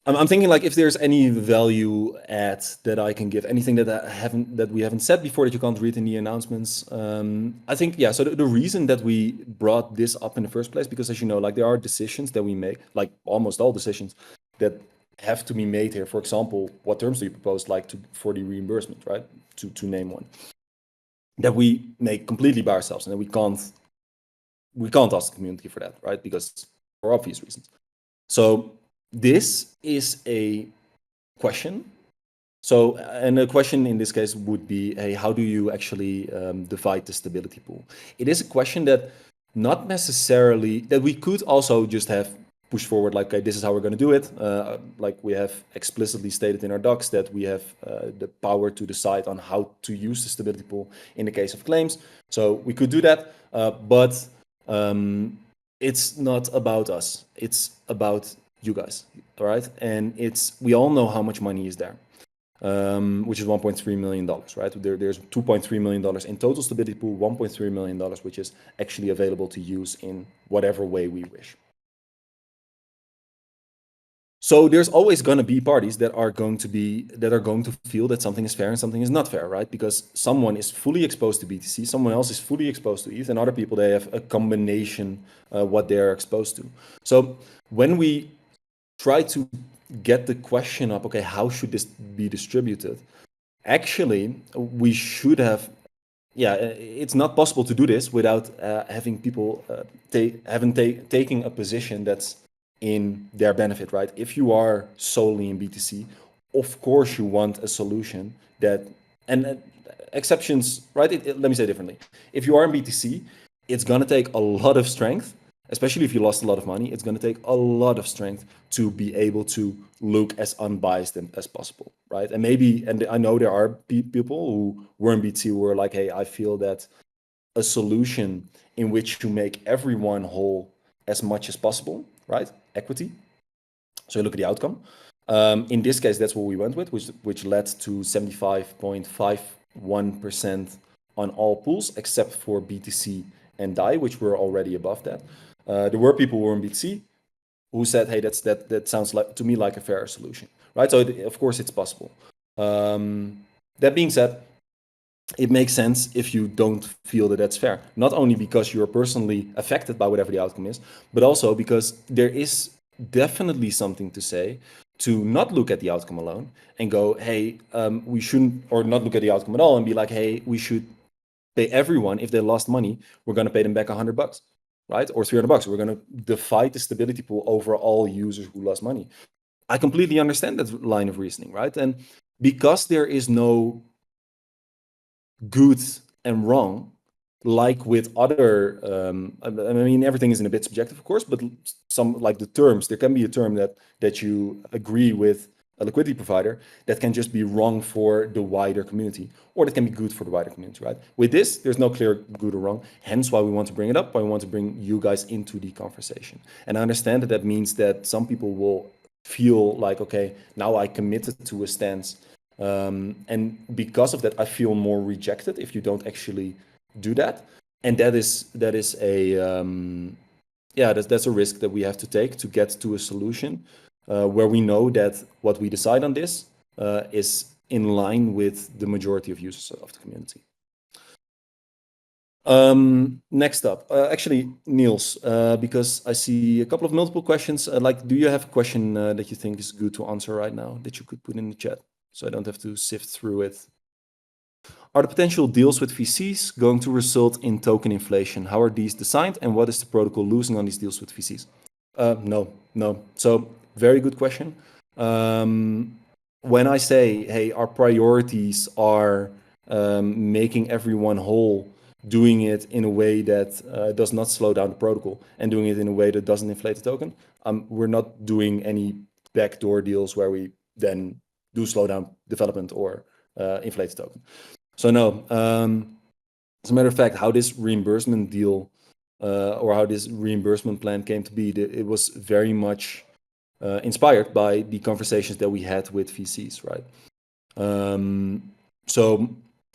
S1: I'm thinking like if there's any value add that I can give, anything that we haven't said before that you can't read in the announcements. I think, yeah, so the reason that we brought this up in the first place, because as you know, like there are decisions that we make, like almost all decisions that have to be made here. For example, what terms do you propose, like for the reimbursement, right? To name one. That we make completely by ourselves, and that we can't ask the community for that, right? Because for obvious reasons. So this is a question. So, and the question in this case would be, hey, how do you actually divide the stability pool? It is a question that not necessarily, that we could also just have pushed forward, like, okay, this is how we're going to do it. Like we have explicitly stated in our docs that we have the power to decide on how to use the stability pool in the case of claims. So we could do that, but it's not about us. It's about you guys, all right? And we all know how much money is there, which is $1.3 million, right? There's $2.3 million in total stability pool, $1.3 million, which is actually available to use in whatever way we wish. So there's always going to be parties that are going to feel that something is fair and something is not fair, right? Because someone is fully exposed to BTC, someone else is fully exposed to ETH, and other people, they have a combination what they're exposed to. So when we try to get the question up, okay, how should this be distributed? Actually, we should have, it's not possible to do this without having people taking a position that's in their benefit, right? If you are solely in BTC, of course you want a solution that, and exceptions, right? Let me say it differently. If you are in BTC, it's going to take a lot of strength, especially if you lost a lot of money. It's going to take a lot of strength to be able to look as unbiased as possible, right? And maybe, and I know there are people who were in BTC who were like, hey, I feel that a solution in which you make everyone whole as much as possible, right? Equity. So you look at the outcome. In this case, that's what we went with, which led to 75.51% on all pools, except for BTC and DAI, which were already above that. There were people who were in BTC who said, hey, that sounds like to me like a fair solution, right? So of course it's possible. That being said, it makes sense if you don't feel that that's fair. Not only because you're personally affected by whatever the outcome is, but also because there is definitely something to say to not look at the outcome alone and go, hey, we shouldn't, or not look at the outcome at all and be like, hey, we should pay everyone. If they lost money, we're going to pay them back $100, right? Or $300. We're going to divide the stability pool over all users who lost money. I completely understand that line of reasoning, right? And because there is no good and wrong, like with other, I mean, everything is in a bit subjective, of course, but some, like the terms, there can be a term that you agree with a liquidity provider that can just be wrong for the wider community, or that can be good for the wider community, right? With this, there's no clear good or wrong, hence why we want to bring it up, why we want to bring you guys into the conversation. And I understand that means that some people will feel like, okay, now I committed to a stance, and because of that, I feel more rejected if you don't actually do that. And that's a risk that we have to take to get to a solution where we know that what we decide on this is in line with the majority of users of the community. Next up, actually, Niels, because I see a couple of multiple questions. Like, do you have a question that you think is good to answer right now that you could put in the chat, so I don't have to sift through it? Are the potential deals with VCs going to result in token inflation? How are these designed, and what is the protocol losing on these deals with VCs? No. So very good question. When I say, hey, our priorities are making everyone whole, doing it in a way that does not slow down the protocol, and doing it in a way that doesn't inflate the token, we're not doing any backdoor deals where we then do slow down development or inflate the token. So no, as a matter of fact, how this reimbursement deal or how this reimbursement plan came to be, it was very much inspired by the conversations that we had with VCs, right? So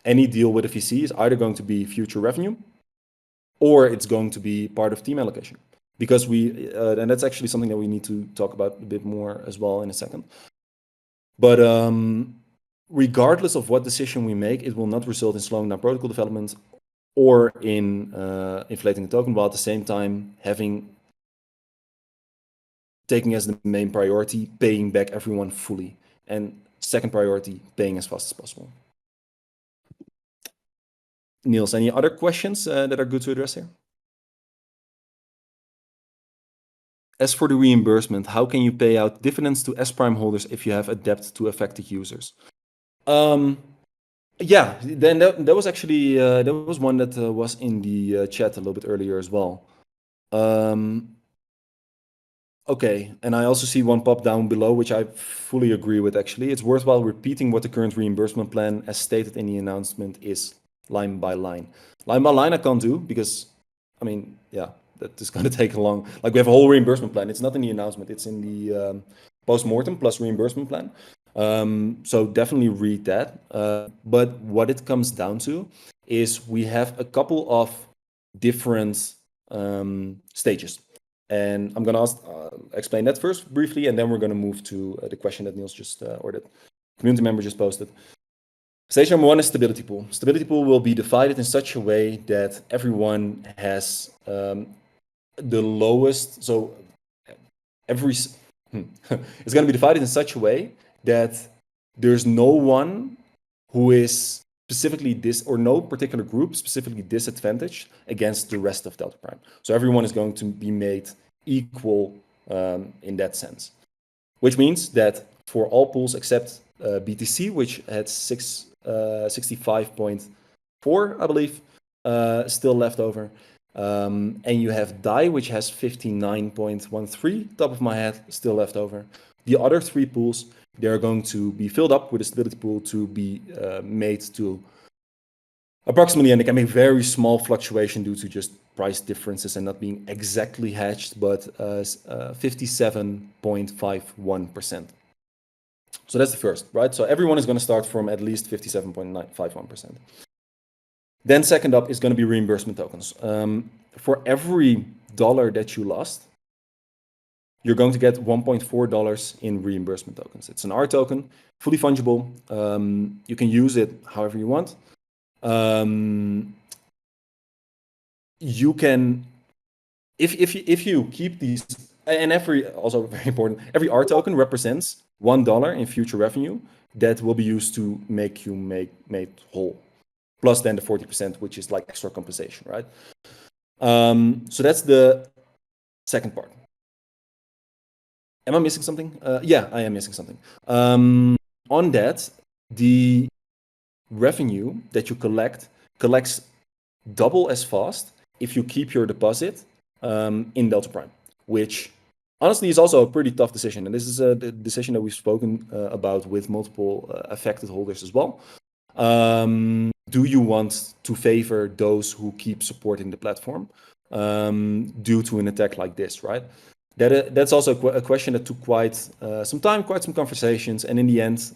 S1: any deal with a VC is either going to be future revenue or it's going to be part of team allocation. Because and that's actually something that we need to talk about a bit more as well in a second. But regardless of what decision we make, it will not result in slowing down protocol development or in inflating the token, while at the same time taking as the main priority, paying back everyone fully. And second priority, paying as fast as possible. Niels, any other questions that are good to address here? As for the reimbursement, how can you pay out dividends to S-Prime holders if you have a debt to affected users? Yeah, then that was actually there was one that was in the chat a little bit earlier as well. Okay, and I also see one pop down below, which I fully agree with actually. It's worthwhile repeating what the current reimbursement plan as stated in the announcement is line by line. Line by line I can't do because, I mean, yeah, that is going to take a long, like we have a whole reimbursement plan. It's not in the announcement, it's in the post-mortem plus reimbursement plan. So definitely read that. But what it comes down to is we have a couple of different stages. And I'm going to explain that first briefly, and then we're going to move to the question that Niels just, or that community member just posted. Stage number one is stability pool. Stability pool will be divided in such a way that everyone has the lowest, so it's going to be divided in such a way that there's no one who is specifically or no particular group specifically disadvantaged against the rest of DeltaPrime. So everyone is going to be made equal in that sense, which means that for all pools except BTC, which had 65.4, I believe, still left over. And you have DAI, which has 59.13, top of my head, still left over. The other three pools, they're going to be filled up with a stability pool to be made to approximately, and it can be very small fluctuation due to just price differences and not being exactly hedged, but 57.51%. So that's the first, right? So everyone is going to start from at least 57.51%. Then second up is going to be reimbursement tokens. For every dollar that you lost, you're going to get $1.4 in reimbursement tokens. It's an R token, fully fungible. You can use it however you want. You can, if you keep these, and also very important, every R token represents $1 in future revenue that will be used to make you made whole. Plus then the 40%, which is like extra compensation, right? So that's the second part. Am I missing something? Yeah, I am missing something. On that, the revenue that you collects double as fast if you keep your deposit in DeltaPrime, which honestly is also a pretty tough decision. And this is a decision that we've spoken about with multiple affected holders as well. Do you want to favor those who keep supporting the platform due to an attack like this, right? That's also a question that took quite some time, quite some conversations, and in the end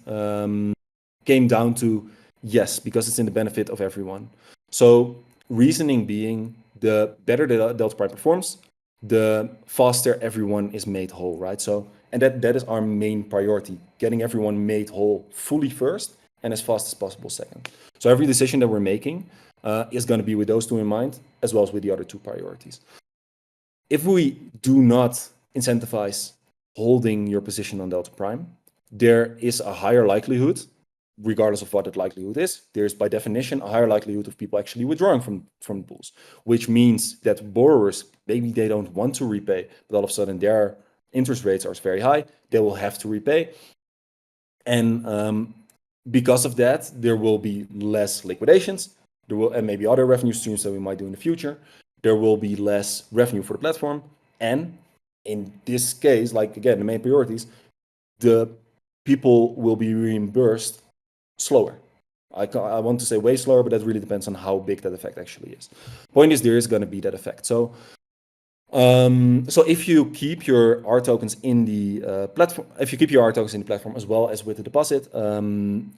S1: came down to yes, because it's in the benefit of everyone. So reasoning being, the better the DeltaPrime performs, the faster everyone is made whole, right? So, and that is our main priority, getting everyone made whole fully first and as fast as possible second. So every decision that we're making is going to be with those two in mind, as well as with the other two priorities. If we do not incentivize holding your position on DeltaPrime, there is a higher likelihood, regardless of what that likelihood is, there's by definition a higher likelihood of people actually withdrawing from pools, which means that borrowers, maybe they don't want to repay, but all of a sudden their interest rates are very high, they will have to repay. And because of that, there will be less liquidations, and maybe other revenue streams that we might do in the future. There will be less revenue for the platform. And in this case, like again, the main priorities, the people will be reimbursed slower. I want to say way slower, but that really depends on how big that effect actually is. Point is, there is going to be that effect. So So if you keep your R tokens in the platform, as well as with the deposit,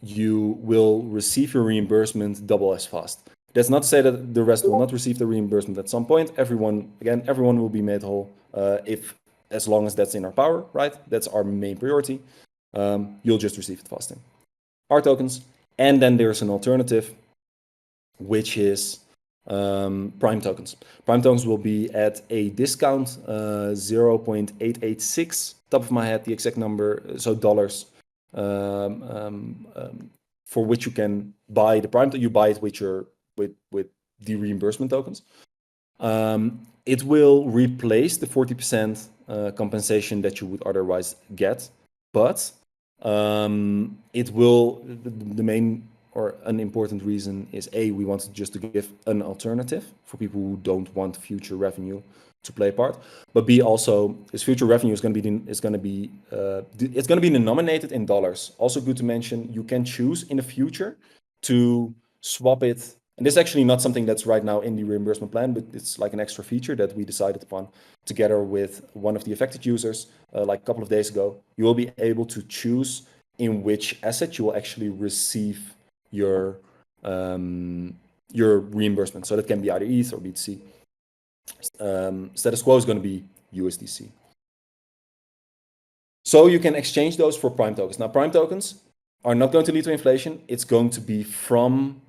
S1: you will receive your reimbursement double as fast. That's not to say that the rest will not receive the reimbursement at some point. Everyone will be made whole as long as that's in our power, right? That's our main priority. You'll just receive it faster. R tokens, and then there's an alternative, which is Prime tokens. Prime tokens will be at a discount, 0.886, top of my head, the exact number, so dollars, for which you can buy the Prime. You buy it with the reimbursement tokens. It will replace the 40% compensation that you would otherwise get, but it will, the main or an important reason is we wanted just to give an alternative for people who don't want future revenue to play a part, but B, also this future revenue is going to be denominated in dollars. Also good to mention, you can choose in the future to swap it. And this is actually not something that's right now in the reimbursement plan, but it's like an extra feature that we decided upon together with one of the affected users like a couple of days ago. You will be able to choose in which asset you will actually receive your reimbursement. So that can be either ETH or BTC. Status quo is going to be USDC. So you can exchange those for Prime tokens. Now, Prime tokens are not going to lead to inflation. It's going to be from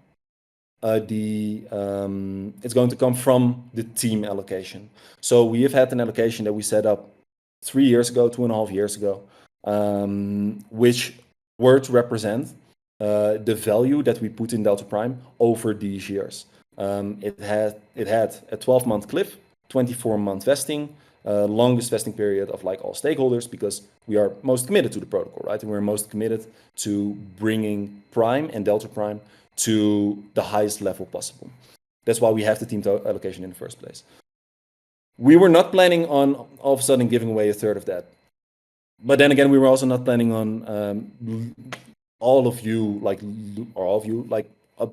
S1: it's going to come from the team allocation. So we have had an allocation that we set up 3 years ago, 2.5 years ago, which were to represent the value that we put in DeltaPrime over these years. It had a 12-month cliff, 24-month vesting, longest vesting period of like all stakeholders, because we are most committed to the protocol, right? And we're most committed to bringing Prime and DeltaPrime to the highest level possible. That's why we have the team allocation in the first place. We were not planning on all of a sudden giving away a third of that. But then again, we were also not planning on all of you, like a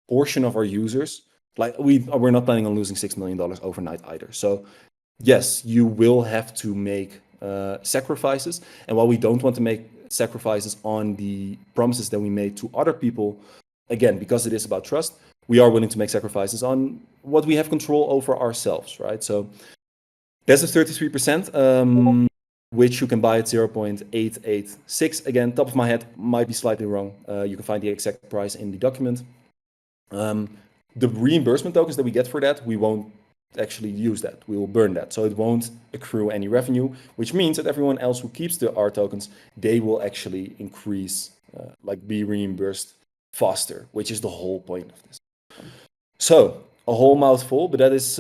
S1: portion of our users. Like we're not planning on losing $6 million overnight either. So yes, you will have to make sacrifices. And while we don't want to make sacrifices on the promises that we made to other people, again, because it is about trust, we are willing to make sacrifices on what we have control over ourselves, right? So there's a 33%, which you can buy at 0.886. Again, top of my head, might be slightly wrong. You can find the exact price in the document. The reimbursement tokens that we get for that, we won't actually use that. We will burn that. So it won't accrue any revenue, which means that everyone else who keeps the R tokens, they will actually increase, be reimbursed faster, which is the whole point of this. So a whole mouthful, but that is,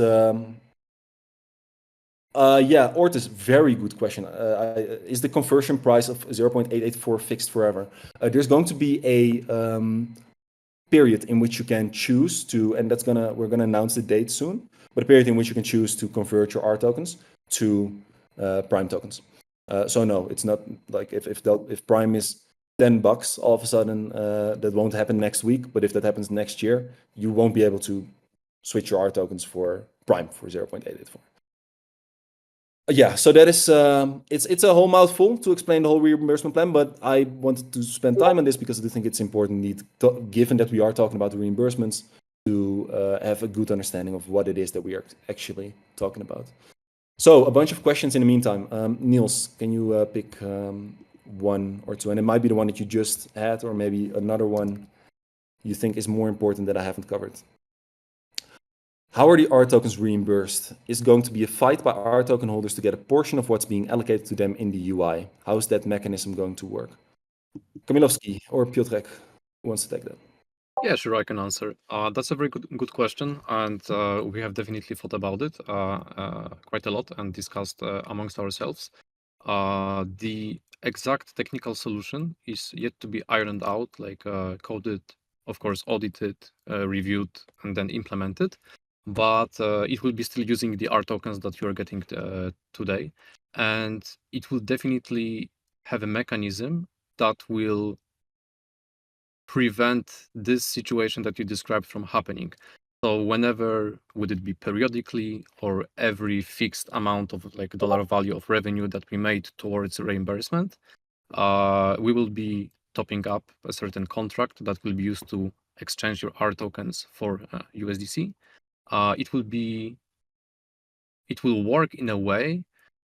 S1: Ortiz, very good question. Is the conversion price of 0.884 fixed forever? There's going to be a period in which you can choose to, and we're gonna announce the date soon, but a period in which you can choose to convert your R tokens to Prime tokens. So no, it's not like if Prime is $10 all of a sudden, that won't happen next week. But if that happens next year, you won't be able to switch your R tokens for Prime for 0.884. Yeah, so that is it's a whole mouthful to explain the whole reimbursement plan, but I wanted to spend time on this because I do think it's important, given that we are talking about the reimbursements, to have a good understanding of what it is that we are actually talking about. So a bunch of questions in the meantime. Niels, can you pick one or two? And it might be the one that you just had, or maybe another one you think is more important that I haven't covered. How are the R tokens reimbursed? Is going to be a fight by R token holders to get a portion of what's being allocated to them in the UI? How is that mechanism going to work? Kamilovsky or Piotrek, who wants to take that?
S2: Yeah, sure, I can answer. That's a very good question, and we have definitely thought about it quite a lot and discussed amongst ourselves. The exact technical solution is yet to be ironed out, like coded, of course, audited, reviewed, and then implemented. But it will be still using the R tokens that you are getting today, and it will definitely have a mechanism that will prevent this situation that you described from happening. So whenever, would it be periodically or every fixed amount of like dollar value of revenue that we made towards reimbursement, we will be topping up a certain contract that will be used to exchange your R tokens for USDC. It will work in a way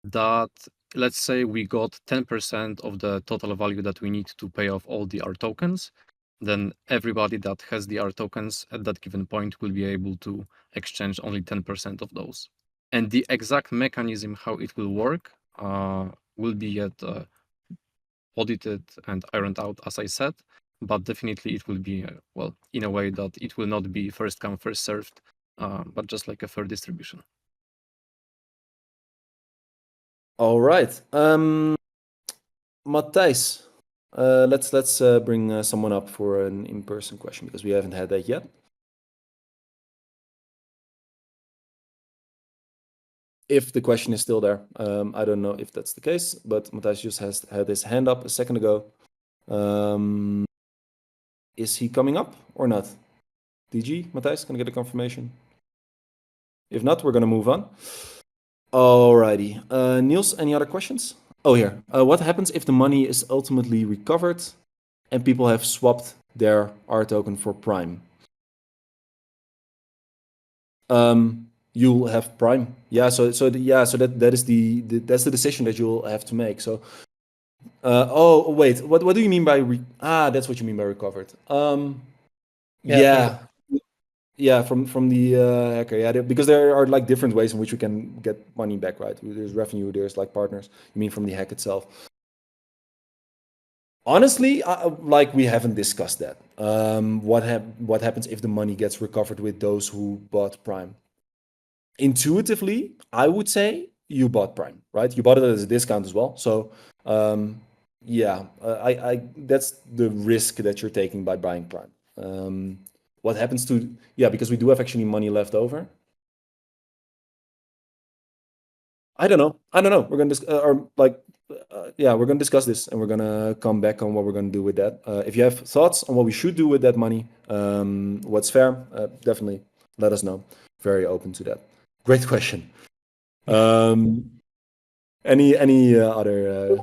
S2: that, let's say we got 10% of the total value that we need to pay off all the R tokens, then everybody that has the R tokens at that given point will be able to exchange only 10% of those. And the exact mechanism how it will work will be yet audited and ironed out, as I said, but definitely it will be, well, in a way that it will not be first come, first served, but just like a fair distribution.
S1: All right. Matthijs, let's bring someone up for an in-person question because we haven't had that yet. If the question is still there, I don't know if that's the case, but Matthijs just had his hand up a second ago. Is he coming up or not? DG, Matthijs, can I get a confirmation? If not, we're gonna move on. Alrighty. Niels, any other questions? Oh, here. What happens if the money is ultimately recovered and people have swapped their R token for Prime? You'll have Prime. Yeah. So that is that's the decision that you'll have to make. So, oh wait, what do you mean by that's what you mean by recovered. Yeah, from the hacker. Yeah, because there are like different ways in which we can get money back, right? There's revenue, there's like partners. You mean from the hack itself? Honestly, like we haven't discussed that. What happens if the money gets recovered with those who bought Prime? Intuitively, I would say you bought Prime, right? You bought it as a discount as well. So, yeah, I that's the risk that you're taking by buying Prime. What happens to, yeah, because we do have actually money left over. I don't know. We're gonna we're gonna discuss this and we're gonna come back on what we're gonna do with that. If you have thoughts on what we should do with that money, what's fair, definitely let us know. Very open to that. Great question. Any other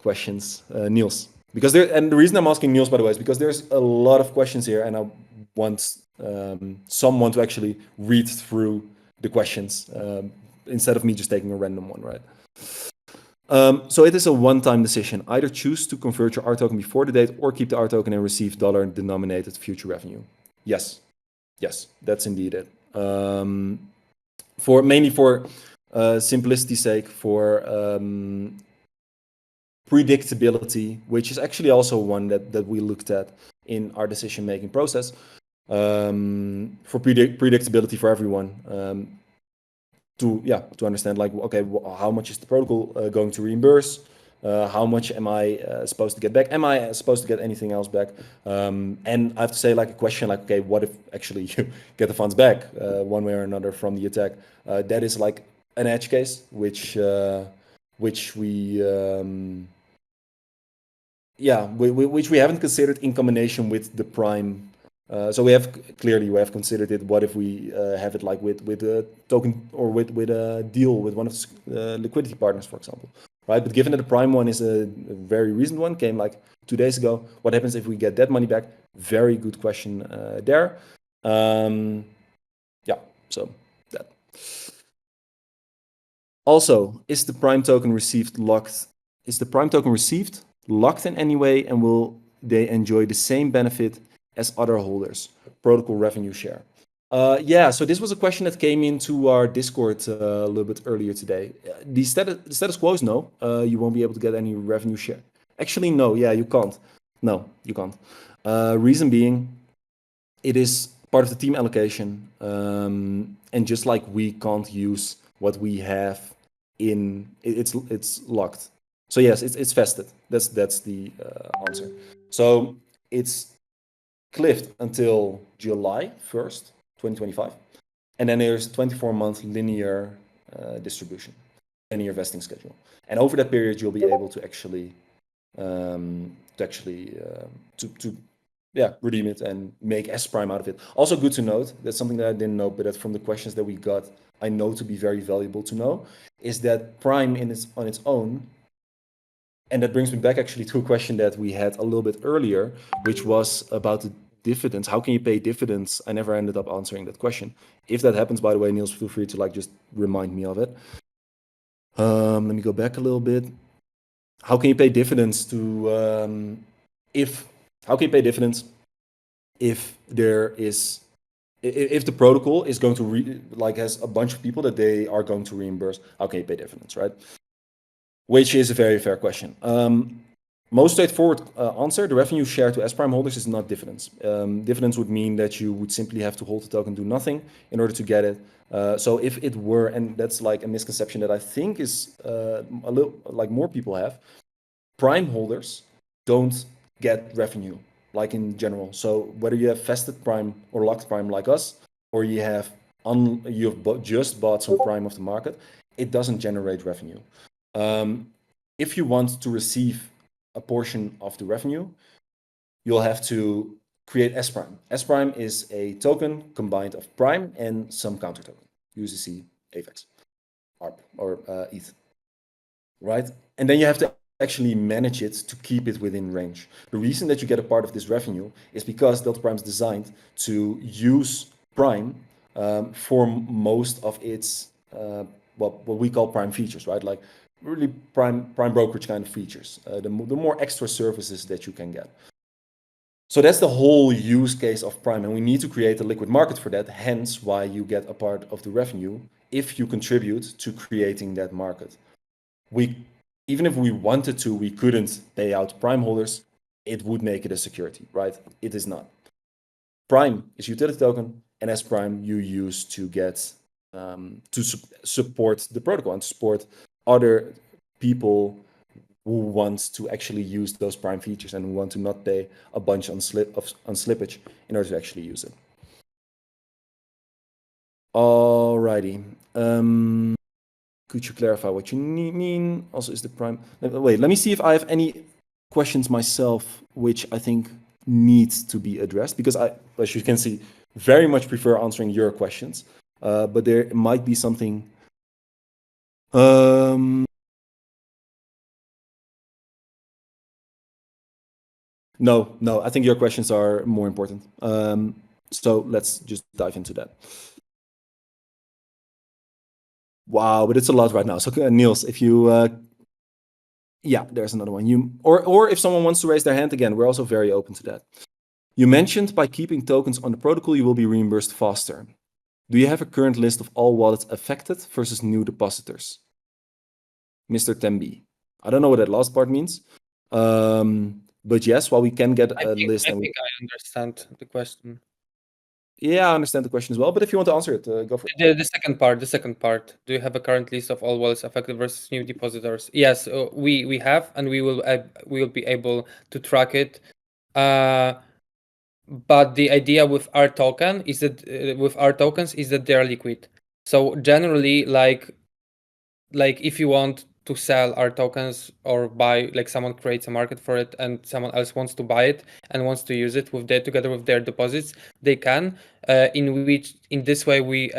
S1: questions, Niels? Because and the reason I'm asking Niels, by the way, is because there's a lot of questions here, and I want someone to actually read through the questions instead of me just taking a random one, right? So it is a one-time decision. Either choose to convert your R token before the date or keep the R token and receive dollar-denominated future revenue. Yes, that's indeed it. Mainly for simplicity's sake, for predictability, which is actually also one that we looked at in our decision-making process. For predictability for everyone, to understand, like, okay, how much is the protocol going to reimburse? How much am I supposed to get back? Am I supposed to get anything else back? And I have to say, like, a question like, okay, what if actually you get the funds back one way or another from the attack? That is like an edge case, which we which we haven't considered in combination with the Prime. So we have considered it. What if we have it like with a token or with a deal with one of the liquidity partners, for example, right? But given that the Prime one is a very recent one, came like 2 days ago, what happens if we get that money back? Very good question there. So that. Also, is the Prime token received locked? Is the Prime token received locked in any way, and will they enjoy the same benefit as other holders? Protocol revenue share. So this was a question that came into our Discord a little bit earlier today. The status quo is no. You won't be able to get any revenue share. Actually, no. Yeah, you can't. No, you can't. Reason being, it is part of the team allocation, and just like we can't use what we have in, it's locked. So yes, it's vested. That's the answer. So it's cliffed until July 1st, 2025. And then there's 24-month linear distribution, linear vesting schedule. And over that period, you'll be able to actually redeem it and make S prime out of it. Also good to note, that's something that I didn't know, but that from the questions that we got, I know to be very valuable to know, is that prime on its own, and that brings me back actually to a question that we had a little bit earlier, which was about the dividends. How can you pay dividends? I never ended up answering that question. If that happens, by the way, Niels, feel free to just remind me of it. Let me go back a little bit. How can you pay dividends how can you pay dividends if the protocol is going to has a bunch of people that they are going to reimburse? How can you pay dividends, right? Which is a very fair question. Most straightforward answer, the revenue share to S prime holders is not dividends. Dividends would mean that you would simply have to hold the token, do nothing in order to get it. So if it were, and that's a misconception that I think is a little more people have, prime holders don't get revenue in general. So whether you have vested prime or locked prime like us, or you've just bought some prime off the market, it doesn't generate revenue. If you want to receive a portion of the revenue, you'll have to create S prime. S prime is a token combined of prime and some counter token, USDC, AVAX, ARP, or ETH, right? And then you have to actually manage it to keep it within range. The reason that you get a part of this revenue is because DeltaPrime is designed to use prime for most of its what we call prime features, right? Really prime brokerage kind of features, the more extra services that you can get. So that's the whole use case of prime, and we need to create a liquid market for that, hence why you get a part of the revenue if you contribute to creating that market. Even if we wanted to, we couldn't pay out prime holders. It would make it a security, right? It is not. Prime is utility token, and S prime you use to get to support the protocol and to support other people who want to actually use those prime features and who want to not pay a bunch on slippage in order to actually use it. Alrighty. Could you clarify what you mean? Also, is the prime... Wait, let me see if I have any questions myself, which I think needs to be addressed, because I, as you can see, very much prefer answering your questions. But there might be something... No, I think your questions are more important. So let's just dive into that. Wow, but it's a lot right now. So Niels, if you, yeah, there's another one. Or if someone wants to raise their hand again, we're also very open to that. You mentioned by keeping tokens on the protocol, you will be reimbursed faster. Do you have a current list of all wallets affected versus new depositors? Mr. Tembi. I don't know what that last part means. But yes, while we can get a list.
S3: I think I understand the question.
S1: Yeah, I understand the question as well, but if you want to answer it, go for it.
S3: The second part. Do you have a current list of all wallets affected versus new depositors? Yes, we have, and we will be able to track it. But the idea with our token is that with our tokens is that they're liquid. So generally, like if you want to sell our tokens or buy, someone creates a market for it and someone else wants to buy it and wants to use it together with their deposits, they can. In this way we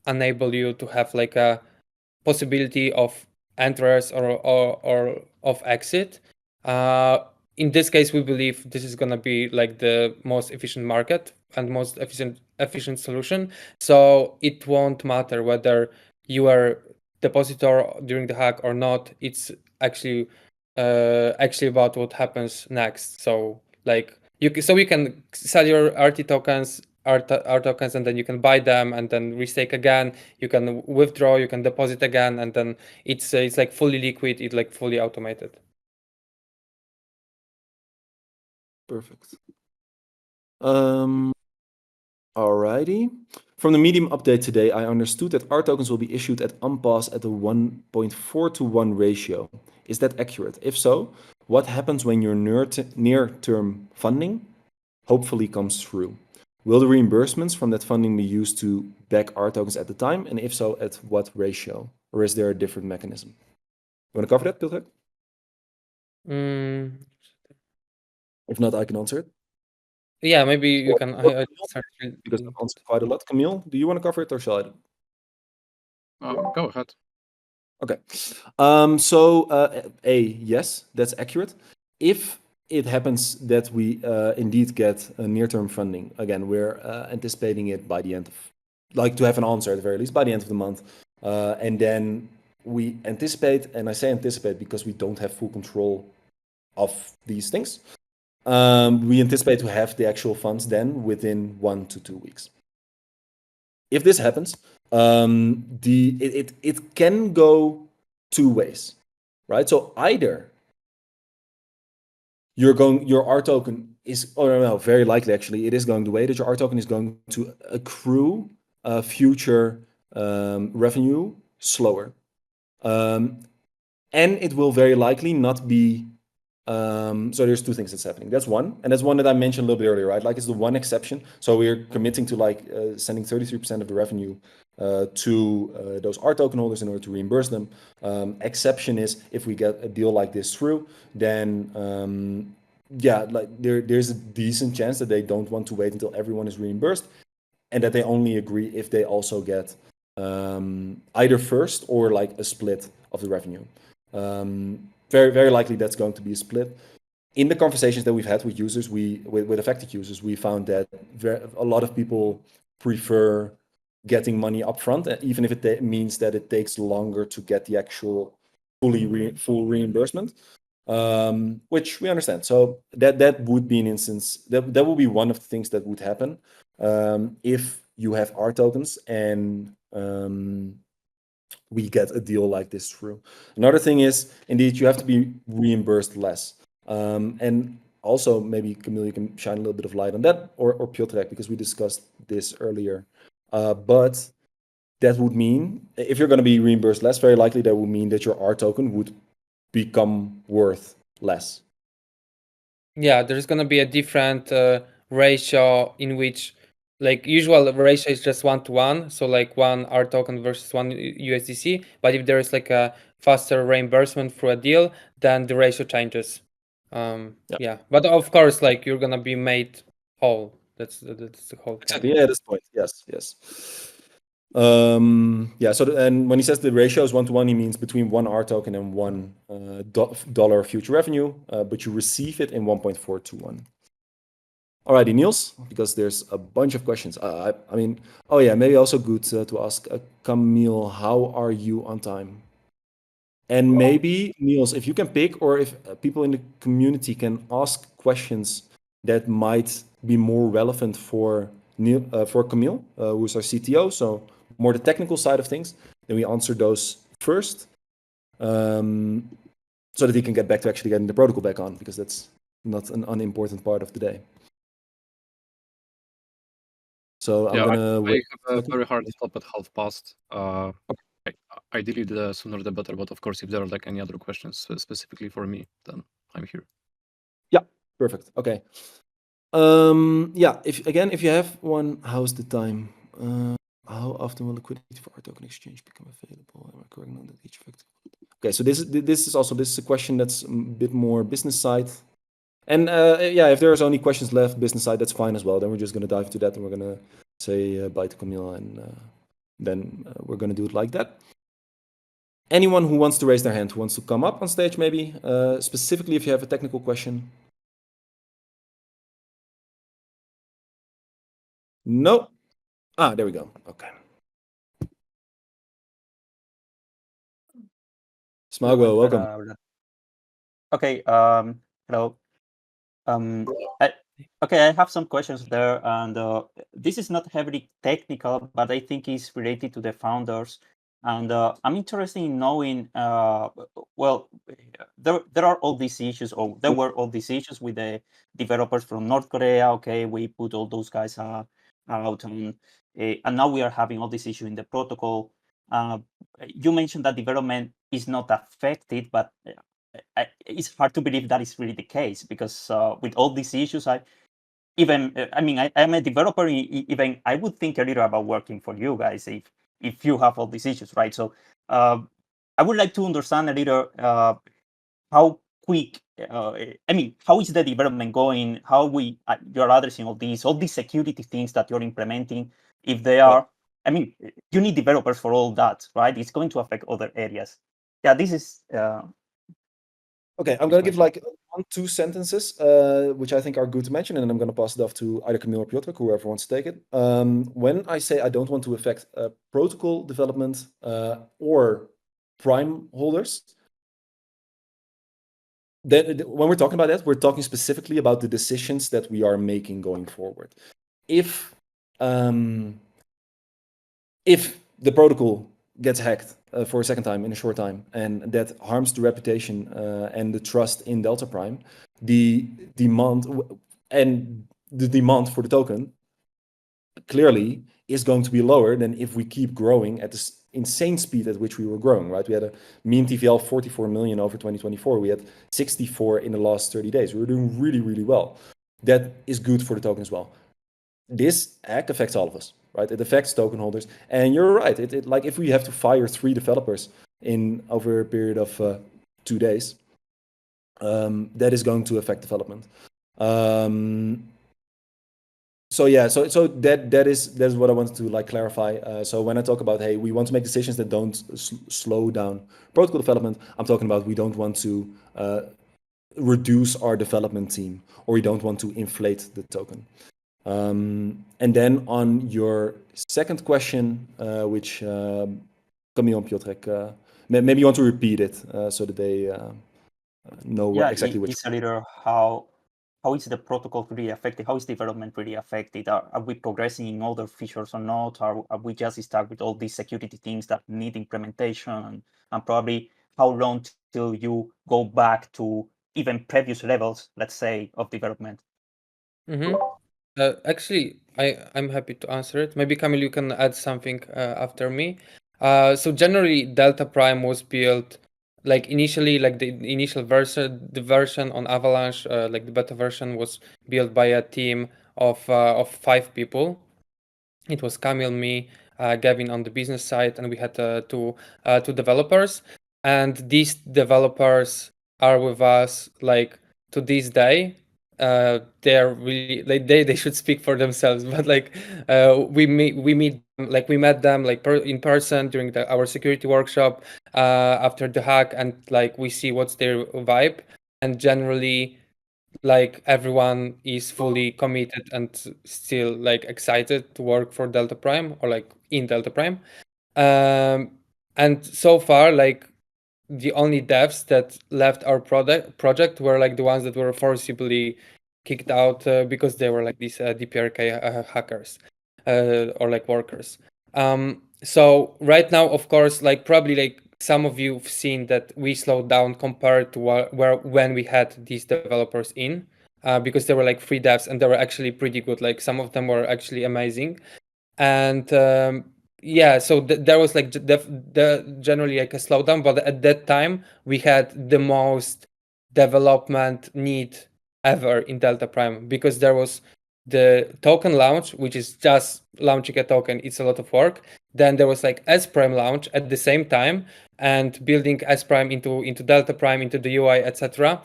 S3: enable you to have a possibility of entrance or of exit. In this case, we believe this is gonna be the most efficient market and most efficient solution. So it won't matter whether you are depositor during the hack or not. It's actually about what happens next. So you can sell your RT tokens, our tokens, and then you can buy them and then restake again. You can withdraw, you can deposit again, and then it's fully liquid. It's fully automated.
S1: Perfect. Alrighty. From the Medium update today, I understood that our tokens will be issued at unpass at a 1.4-to-1 ratio. Is that accurate? If so, what happens when your near-term funding hopefully comes through? Will the reimbursements from that funding be used to back our tokens at the time? And if so, at what ratio? Or is there a different mechanism? You want to cover that, Piltek? If not, I can answer it.
S3: Yeah, maybe you can.
S1: Well,
S3: Start
S1: because I've answered quite a lot. Camille, do you want to cover it or shall I?
S2: Go ahead.
S1: Okay. Yes, that's accurate. If it happens that we indeed get a near-term funding, again, we're anticipating it by the end of, like, to have an answer at the very least by the end of the month. And then we anticipate, and I say anticipate because we don't have full control of these things. We anticipate to have the actual funds then within 1 to 2 weeks. If this happens, it can go two ways, right? So either your R token is, or no, very likely actually, it is going the way that your R token is going to accrue future revenue slower, and it will very likely not be. So there's two things that's happening. That's one, and that's one that I mentioned a little bit earlier, right? Like, it's the one exception. So we're committing to sending 33% of the revenue to those R token holders in order to reimburse them. Exception is if we get a deal like this through, then there's a decent chance that they don't want to wait until everyone is reimbursed, and that they only agree if they also get either first or like a split of the revenue. Very, very likely that's going to be a split. In the conversations that we've had with users, with affected users, we found that a lot of people prefer getting money upfront, even if it means that it takes longer to get the actual full reimbursement, which we understand. So that would be an instance, that will be one of the things that would happen if you have R tokens and we get a deal like this through. Another thing is, indeed, you have to be reimbursed less. And also, maybe Camille, you can shine a little bit of light on that, or Piotrek, because we discussed this earlier. But that would mean, if you're going to be reimbursed less, very likely that would mean that your R token would become worth less.
S3: Yeah, there's gonna be a different ratio in which, like, usual ratio is just 1-to-1, so like one R token versus one USDC. But if there is like a faster reimbursement through a deal, then the ratio changes. Yeah, but of course, like, you're gonna be made whole. That's the whole point.
S1: Exactly. Yeah, that's the point. Yes. And when he says the ratio is 1-to-1, he means between one R token and $1 future revenue, but you receive it in 1.421. Alrighty, Niels, because there's a bunch of questions. I mean, oh yeah, maybe also good to ask Camille, how are you on time? And maybe, Niels, if you can pick, or if people in the community can ask questions that might be more relevant for Camille, who's our CTO, so more the technical side of things, then we answer those first, so that he can get back to actually getting the protocol back on, because that's not an unimportant part of the day. So I'm gonna wait.
S2: I have a very hard stop at past. Ideally, the sooner the better. But of course, if there are like any other questions specifically for me, then I'm here.
S1: Yeah, perfect. Okay. If you have one, how's the time? How often will liquidity for our token exchange become available? Am I correct on that each effective? Okay, so this is a question that's a bit more business side. And if there's only questions left business side, that's fine as well. Then we're just gonna dive into that, and we're gonna say bye to Camille, and then we're gonna do it like that. Anyone who wants to raise their hand, who wants to come up on stage, maybe specifically if you have a technical question. No. There we go. Okay. Smago, welcome.
S4: Okay. Hello. I have some questions there, and this is not heavily technical, but I think it's related to the founders. And I'm interested in knowing, well, there are all these issues, or there were all these issues with the developers from North Korea. Okay, we put all those guys out, and now we are having all these issues in the protocol. You mentioned that development is not affected, but it's hard to believe that is really the case, because with all these issues, I'm a developer. Even I would think a little about working for you guys if you have all these issues, right? So I would like to understand a little how quick, I mean, how is the development going? How you're addressing all these security things that you're implementing? If they are, I mean, you need developers for all that, right? It's going to affect other areas. Yeah, this is.
S1: Okay, I'm going to give like 1-2 sentences, which I think are good to mention, and then I'm going to pass it off to either Camille or Piotr, whoever wants to take it. When I say I don't want to affect protocol development or prime holders, when we're talking about that, we're talking specifically about the decisions that we are making going forward. If the protocol gets hacked for a second time in a short time, and that harms the reputation and the trust in DeltaPrime, the demand for the token clearly is going to be lower than if we keep growing at this insane speed at which we were growing, right? We had a mean TVL 44 million over 2024. We had 64 in the last 30 days. We were doing really, really well. That is good for the token as well. This hack affects all of us, right? It affects token holders. And you're right. It like if we have to fire 3 developers over a period of 2 days, that is going to affect development. So yeah, so that is what I wanted to like clarify. So when I talk about, hey, we want to make decisions that don't slow down protocol development, I'm talking about we don't want to reduce our development team, or we don't want to inflate the token. And then on your second question, which Camille and Piotrek, maybe you want to repeat it so that they know exactly which.
S4: It's a little how is the protocol really affected? How is development really affected? Are we progressing in other features or not? Are we just stuck with all these security things that need implementation? And probably how long till you go back to even previous levels, let's say, of development?
S3: Actually, I'm happy to answer it. Maybe Camille, you can add something after me. So generally, DeltaPrime was built like initially, like the initial version, the version on Avalanche, like the beta version was built by a team of 5 people. It was Camille, me, Gavin on the business side, and we had two developers. And these developers are with us like to this day. They're really like they should speak for themselves, but like we met them like in person during our security workshop after the hack, and like we see what's their vibe, and generally like everyone is fully committed and still like excited to work for DeltaPrime or like in DeltaPrime. And so far, like the only devs that left our project were like the ones that were forcibly kicked out because they were like these DPRK hackers or like workers. So right now, of course, like probably like some of you have seen that we slowed down compared to when we had these developers in, because there were like 3 devs and they were actually pretty good. Like some of them were actually amazing. And yeah, so there was like generally like a slowdown, but at that time we had the most development need ever in DeltaPrime, because there was the token launch, which is just launching a token. It's a lot of work. Then there was like S-Prime launch at the same time, and building S-Prime into DeltaPrime, into the UI, etc.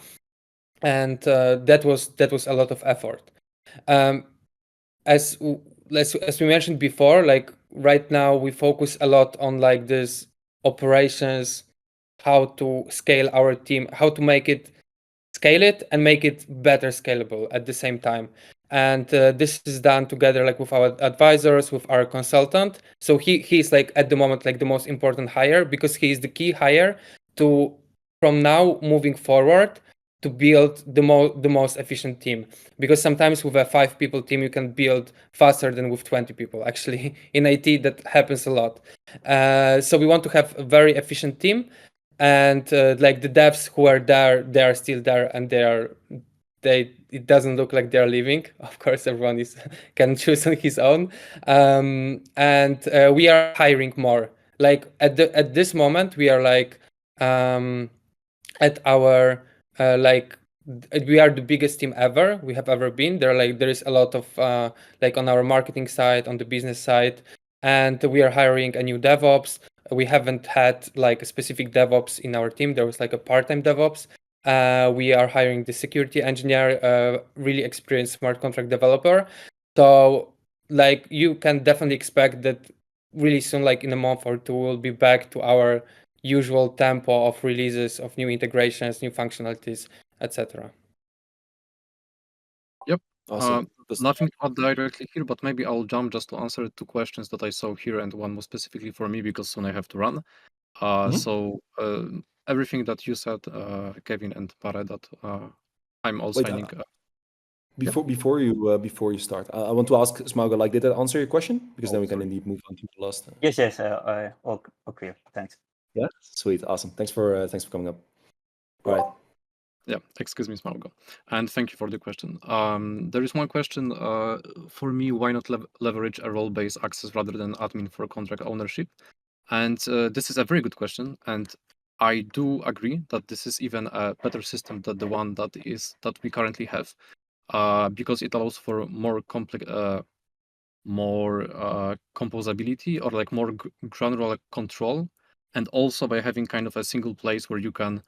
S3: And that was a lot of effort. As we mentioned before, like right now we focus a lot on like this operations, how to scale our team, how to scale it and make it better scalable at the same time. And this is done together like with our advisors, with our consultant. So he's like at the moment like the most important hire, because he is the key hire to, from now moving forward, to build the most efficient team. Because sometimes with a 5 people team you can build faster than with 20 people. Actually in IT that happens a lot. So we want to have a very efficient team, and like the devs who are there, they are still there, and it doesn't look like they're leaving. Of course everyone can choose on his own. And we are hiring more. Like at this moment we are like at our like we are the biggest team ever we have ever been. There is a lot of like on our marketing side, on the business side, and we are hiring a new DevOps. We haven't had like a specific DevOps in our team. There was like a part-time DevOps, We are hiring the security engineer, really experienced smart contract developer. So like you can definitely expect that really soon, like in a month or two, we'll be back to our usual tempo of releases of new integrations, new functionalities, etc.
S2: Yep.
S1: Awesome.
S2: Nothing to add directly here, but maybe I'll jump just to answer two questions that I saw here, and one was specifically for me because soon I have to run. So everything that you said, Kevin and Pare, that I'm all
S1: Wait,
S2: signing.
S1: before you start, I want to ask Smaugo, like, did that answer your question? Because then we can
S2: sorry.
S1: indeed move on to the last.
S4: Yes. All clear. Thanks.
S1: Yeah, sweet, awesome. Thanks for coming up. All right.
S2: Yeah, excuse me, Smalgo. And thank you for the question. There is one question for me, why not leverage a role-based access rather than admin for contract ownership? And this is a very good question. And I do agree that this is even a better system than the one that we currently have, because it allows for more complex, more composability, or like more granular control. And also by having kind of a single place where you can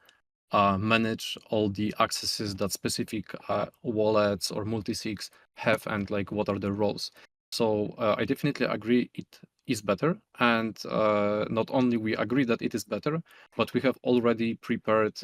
S2: manage all the accesses that specific wallets or multisigs have, and like what are their roles. So I definitely agree it is better, and not only we agree that it is better, but we have already prepared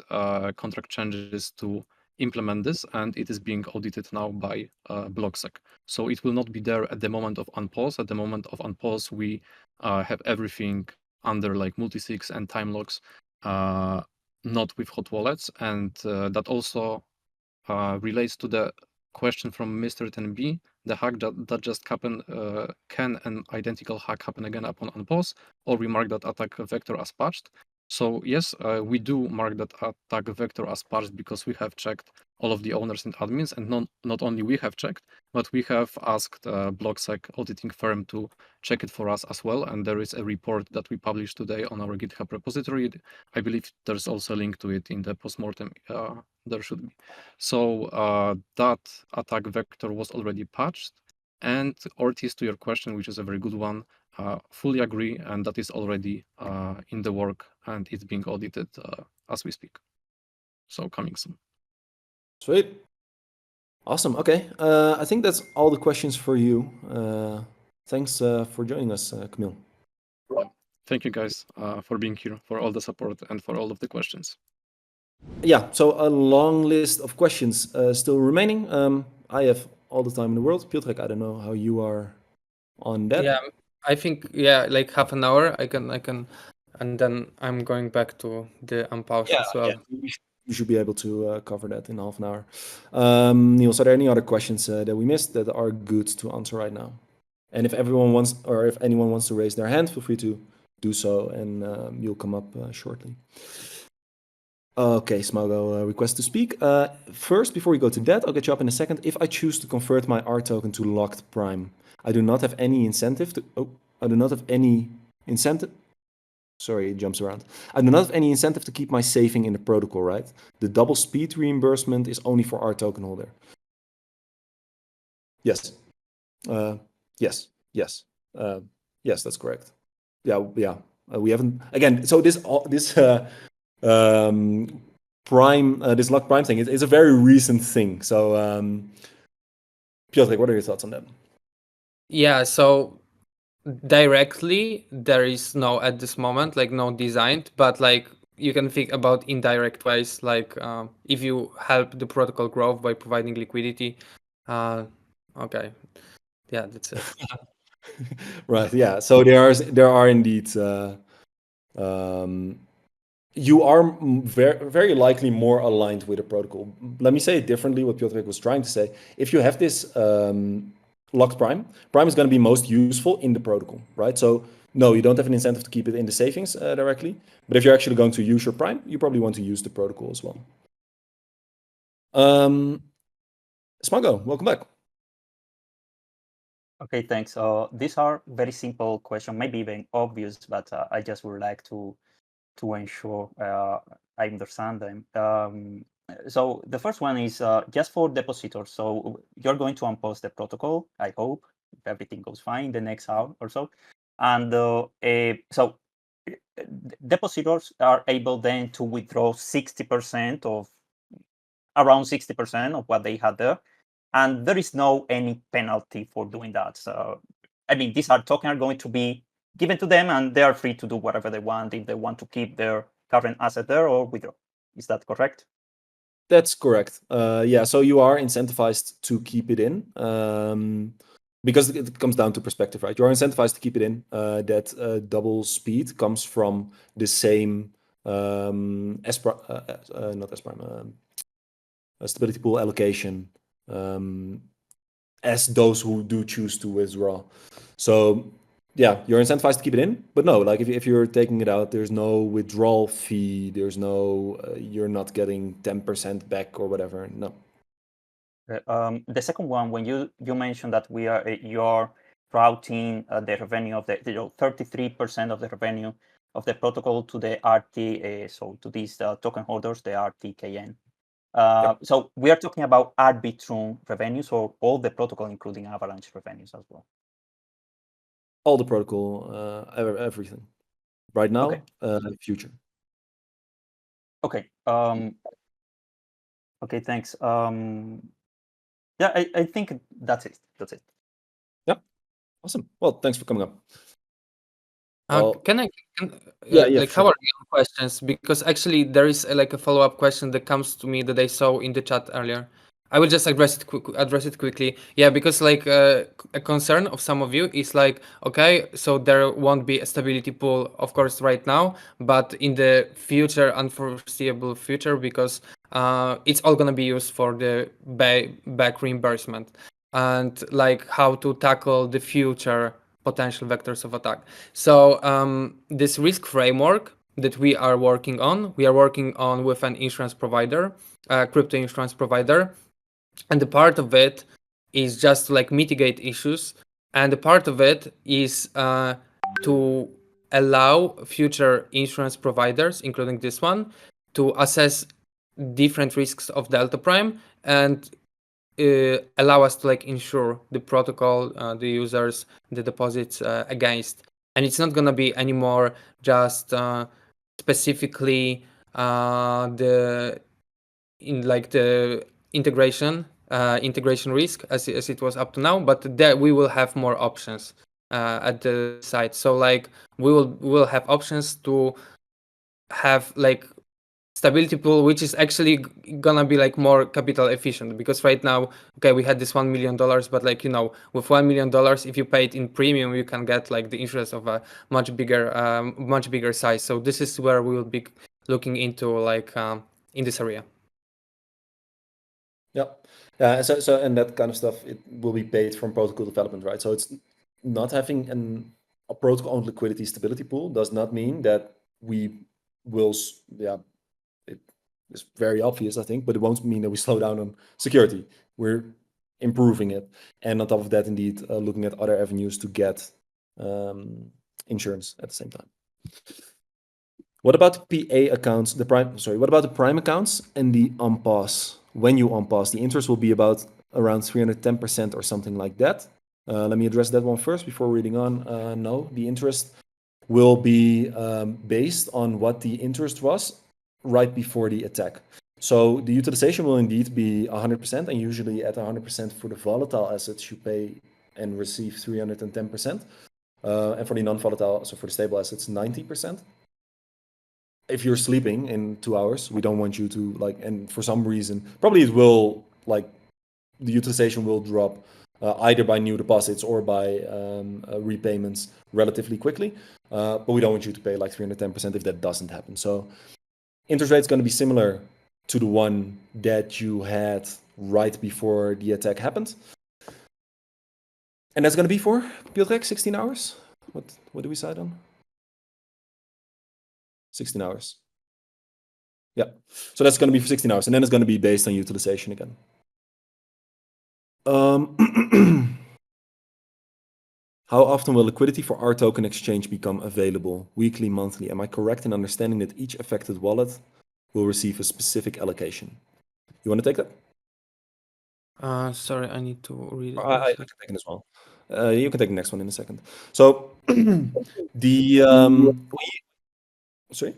S2: contract changes to implement this, and it is being audited now by BlockSec. So it will not be there at the moment of unpause. At the moment of unpause, we have everything under like multisigs and time locks, not with hot wallets. And that also relates to the question from Mr. 10B, the hack that just happened, can an identical hack happen again upon unpause, or we mark that attack vector as patched? So yes, we do mark that attack vector as patched because we have checked all of the owners and admins, and not only we have checked, but we have asked BlockSec auditing firm to check it for us as well. And there is a report that we published today on our GitHub repository. I believe there's also a link to it in the postmortem. There should be. So that attack vector was already patched. And Ortiz, to your question, which is a very good one, fully agree, and that is already in the work, and it's being audited as we speak. So coming soon.
S1: Sweet. Awesome. Okay. I think that's all the questions for you. Thanks for joining us, Camille.
S2: Thank you guys for being here, for all the support, and for all of the questions.
S1: Yeah, so a long list of questions still remaining. I have all the time in the world. Piotrek, I don't know how you are on that.
S3: Yeah, I think like half an hour I can, and then I'm going back to the unpause as well.
S1: Yeah, you should be able to cover that in half an hour. Niels, are there any other questions that we missed that are good to answer right now? And if everyone wants, or if anyone wants to raise their hand, feel free to do so, and you'll come up shortly. Okay, Smalgo, request to speak. First, before we go to that, I'll get you up in a second. If I choose to convert my R token to locked prime, I do not have any incentive to. Oh, I do not have any incentive. Sorry, it jumps around. I do not have any incentive to keep my saving in the protocol, right? The double speed reimbursement is only for R token holder. Yes. Yes. Yes, that's correct. Yeah. We haven't again. So this prime, this lock prime thing is a very recent thing. So, Piotr, what are your thoughts on that?
S3: Yeah, so directly there is no at this moment, like no designed, but like you can think about indirect ways, like if you help the protocol growth by providing liquidity. Okay, yeah, that's it.
S1: Right. Yeah. So there are indeed. You are very likely more aligned with the protocol. Let me say it differently, what Piotr was trying to say. If you have this locked prime is going to be most useful in the protocol, right? So no, you don't have an incentive to keep it in the savings directly. But if you're actually going to use your prime, you probably want to use the protocol as well. Smago, welcome back.
S4: Okay, thanks. These are very simple questions, maybe even obvious, but I just would like to ensure I understand them. So the first one is just for depositors. So you're going to unpost the protocol, I hope, if everything goes fine the next hour or so. And so depositors are able then to withdraw 60% of around 60% of what they had there. And there is no any penalty for doing that. So, I mean, these tokens are going to be given to them, and they are free to do whatever they want if they want to keep their current asset there or withdraw. Is that correct?
S1: That's correct. Yeah, so you are incentivized to keep it in, because it comes down to perspective, right? You are incentivized to keep it in. That double speed comes from the same stability pool allocation as those who do choose to withdraw. So yeah, you're incentivized to keep it in, but no, like if you're taking it out, there's no withdrawal fee. There's no, you're not getting 10% back or whatever. No.
S4: The second one, when you mentioned that you're routing the revenue of the 33% of the revenue of the protocol to the RT, so to these token holders, the RTKN. So we are talking about Arbitrum revenues or all the protocol, including Avalanche revenues as well?
S1: All the protocol, everything. Right now,
S4: Okay.
S1: future.
S4: Okay. Okay, thanks. Yeah, I think that's it. That's it.
S1: Yep. Awesome. Well, thanks for coming up.
S3: Yeah,
S1: for
S3: how
S1: sure.
S3: are your questions? Because actually there is like a follow-up question that comes to me that I saw in the chat earlier. I will just address it quickly. Yeah, because like a concern of some of you is like, okay, so there won't be a stability pool, of course, right now, but in the future, unforeseeable future, because it's all gonna be used for the back reimbursement and like how to tackle the future potential vectors of attack. So this risk framework that we are working on with an insurance provider, crypto insurance provider, and the part of it is just to like mitigate issues, and the part of it is to allow future insurance providers, including this one, to assess different risks of DeltaPrime and allow us to like insure the protocol, the users, the deposits against. And it's not gonna be anymore just specifically the integration risk as it was up to now, but that we will have more options at the site. So like we will have options to have like stability pool, which is actually gonna be like more capital efficient, because right now, okay, we had this $1 million, but like, you know, with $1 million, if you pay it in premium, you can get like the interest of a much bigger size. So this is where we will be looking into like in this area.
S1: Yep. So and that kind of stuff, it will be paid from protocol development, right? So it's not having a protocol-owned liquidity stability pool does not mean that we will, it is very obvious, I think, but it won't mean that we slow down on security. We're improving it. And on top of that, indeed, looking at other avenues to get insurance at the same time. What about the PA accounts, what about the Prime accounts and the on-pass? When you on-pass, the interest will be about around 310% or something like that. Let me address that one first before reading on. No, the interest will be based on what the interest was right before the attack. So the utilization will indeed be 100%, and usually at 100% for the volatile assets, you pay and receive 310%. And for the non-volatile, so for the stable assets, 90%. If you're sleeping in 2 hours, we don't want you to like, and for some reason, probably it will like, the utilization will drop either by new deposits or by repayments relatively quickly. But we don't want you to pay like 310% if that doesn't happen. So interest rate is going to be similar to the one that you had right before the attack happened. And that's going to be for Piotrek, 16 hours? What do we decide on? 16 hours. Yeah. So that's going to be for 16 hours. And then it's going to be based on utilization again. How often will liquidity for our token exchange become available? Weekly, monthly? Am I correct in understanding that each affected wallet will receive a specific allocation? You want to take that?
S3: Sorry, I need to read it.
S1: I can take it as well. You can take the next one in a second. So sorry?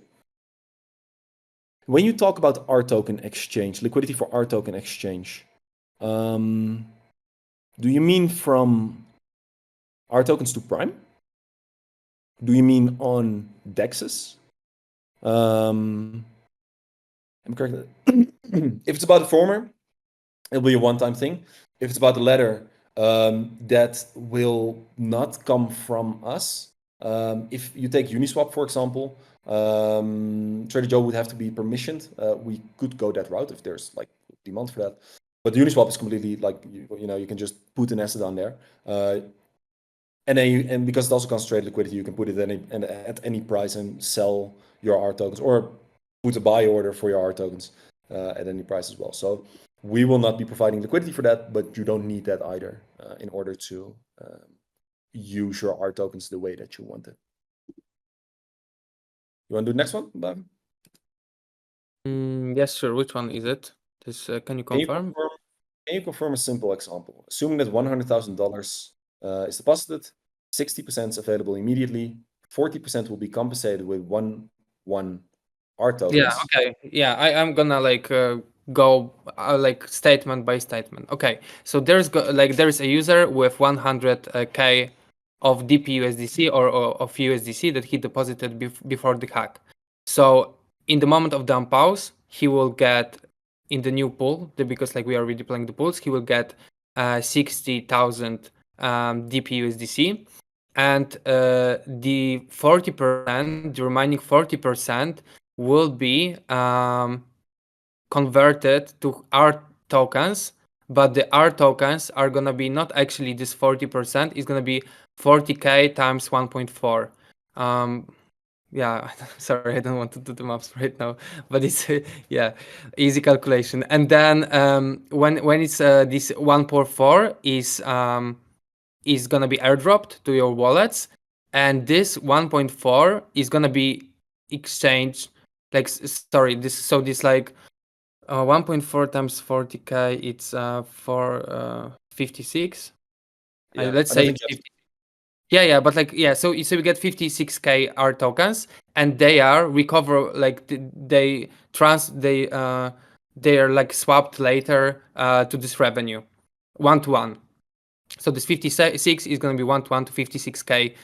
S1: when you talk about R token exchange, liquidity for R token exchange, do you mean from R tokens to Prime? Do you mean on DEXs? I'm correct. If it's about the former, it'll be a one-time thing. If it's about the latter, that will not come from us. If you take Uniswap, for example, Trader Joe would have to be permissioned. We could go that route if there's like demand for that. But Uniswap is completely like, you can just put an asset on there. And because it's also concentrated liquidity, you can put it at any price and sell your R tokens, or put a buy order for your R tokens at any price as well. So we will not be providing liquidity for that, but you don't need that either in order to use your R tokens the way that you want it. You want to do the next one, Bob?
S3: Yes, sure. Which one is it? This can you confirm?
S1: Can you confirm a simple example? Assuming that $100,000 is deposited, 60% is available immediately, 40% will be compensated with one R tokens.
S3: Yeah. Okay. Yeah. I'm gonna go like statement by statement. Okay. So there is a user with 100K of DPUSDC or of USDC that he deposited before the hack. So in the moment of the unpause, he will get in the new pool, because we are redeploying the pools, he will get 60,000 DPUSDC, and the 40%, the remaining 40% will be converted to R tokens, but the R tokens are gonna be not actually this 40%, it's gonna be 40K times 1.4. Yeah, sorry, I don't want to do the maths right now, but it's easy calculation. And then when it's this 1.4 is gonna be airdropped to your wallets, and this 1.4 is gonna be exchanged. This 1.4 times 40K, it's for 56. Let's say 50. Yeah, but so we get 56K R tokens, and they are they are swapped later to this revenue, 1-to-1. So this 56 is going to be 1-to-1 to 56K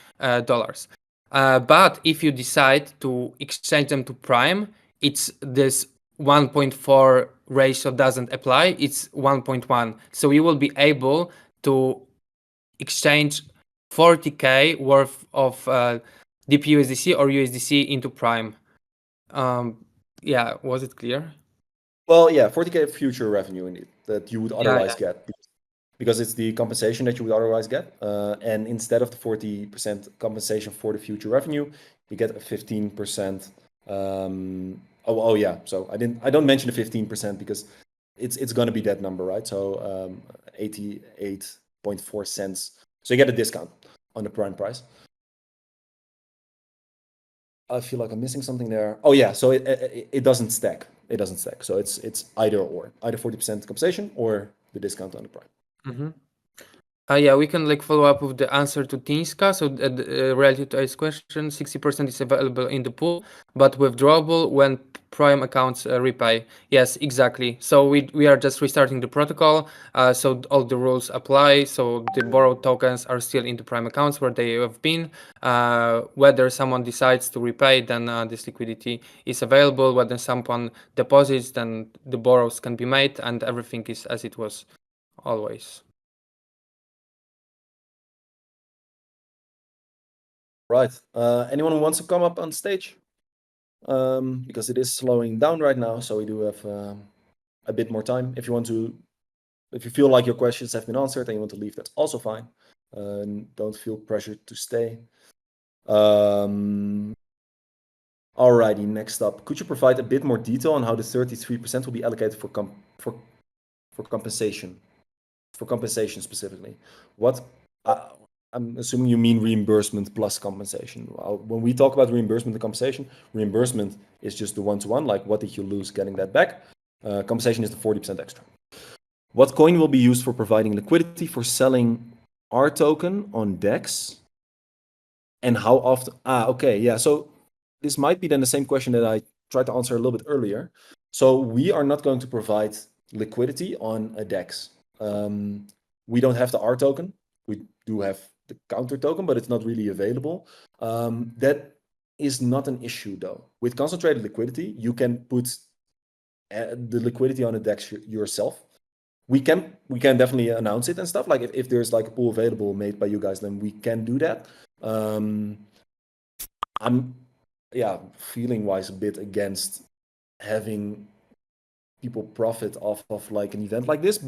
S3: dollars. But if you decide to exchange them to Prime, it's this 1.4 ratio doesn't apply. It's 1.1. So you will be able to exchange 40K worth of DPUSDC or USDC into Prime. Was it clear?
S1: Well, yeah, 40K future revenue indeed that you would otherwise get, because it's the compensation that you would otherwise get. And instead of the 40% compensation for the future revenue, you get a 15%. So I don't mention the 15% because it's going to be that number, right? So 88.4 cents. So you get a discount on the Prime price. I feel like I'm missing something there. Oh yeah, so it doesn't stack. It doesn't stack. So it's either 40% compensation or the discount on the Prime.
S3: Mm-hmm. We can follow up with the answer to Tinska. So related to his question, 60% is available in the pool, but withdrawable when Prime accounts repay. Yes, exactly. So we are just restarting the protocol. So all the rules apply. So the borrowed tokens are still in the Prime accounts where they have been. Whether someone decides to repay, then this liquidity is available. Whether someone deposits, then the borrows can be made, and everything is as it was always.
S1: Right. Anyone who wants to come up on stage? Because it is slowing down right now, so we do have a bit more time. If you feel like your questions have been answered and you want to leave, that's also fine. Don't feel pressured to stay. Alrighty, next up. Could you provide a bit more detail on how the 33% will be allocated for compensation? For compensation specifically. I'm assuming you mean reimbursement plus compensation. When we talk about reimbursement and compensation, reimbursement is just the one-to-one, like what did you lose getting that back? Compensation is the 40% extra. What coin will be used for providing liquidity for selling R token on DEX? And how often? Okay, yeah. So this might be then the same question that I tried to answer a little bit earlier. So we are not going to provide liquidity on a DEX. We don't have the R token. We do have the counter token, but it's not really available. That is not an issue though. With concentrated liquidity, you can put the liquidity on a DEX yourself. We can definitely announce it and stuff. Like if there's like a pool available made by you guys, then we can do that. I'm feeling wise a bit against having people profit off of like an event like this,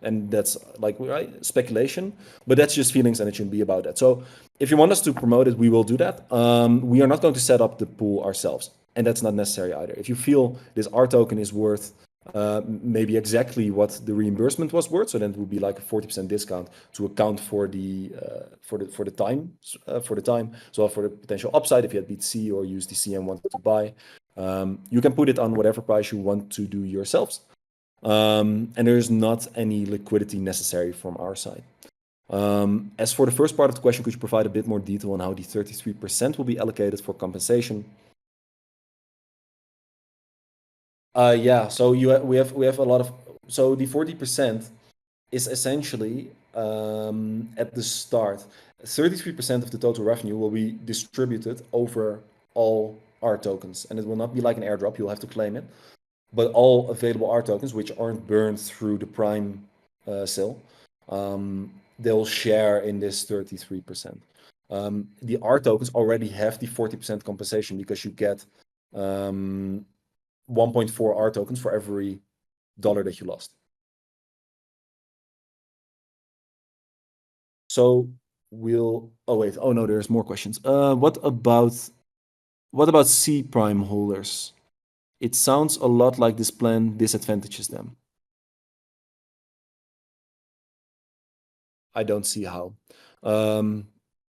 S1: and that's like speculation, but that's just feelings and it shouldn't be about that. So if you want us to promote it, we will do that. We are not going to set up the pool ourselves, and that's not necessary either. If you feel this R token is worth maybe exactly what the reimbursement was worth, so then it would be like a 40% discount to account for the time, so for the potential upside if you had BTC or USDC and wanted to buy. You can put it on whatever price you want to do yourselves. And there's not any liquidity necessary from our side. As for the first part of the question, could you provide a bit more detail on how the 33% will be allocated for compensation? So we have a lot of, so the 40% is essentially at the start, 33% of the total revenue will be distributed over all R tokens, and it will not be like an airdrop, you'll have to claim it, but all available R tokens which aren't burned through the Prime sale, they'll share in this 33%. The R tokens already have the 40% compensation because you get 1.4 R tokens for every dollar that you lost. So there's more questions. What about C prime holders? It sounds a lot like this plan disadvantages them. I don't see how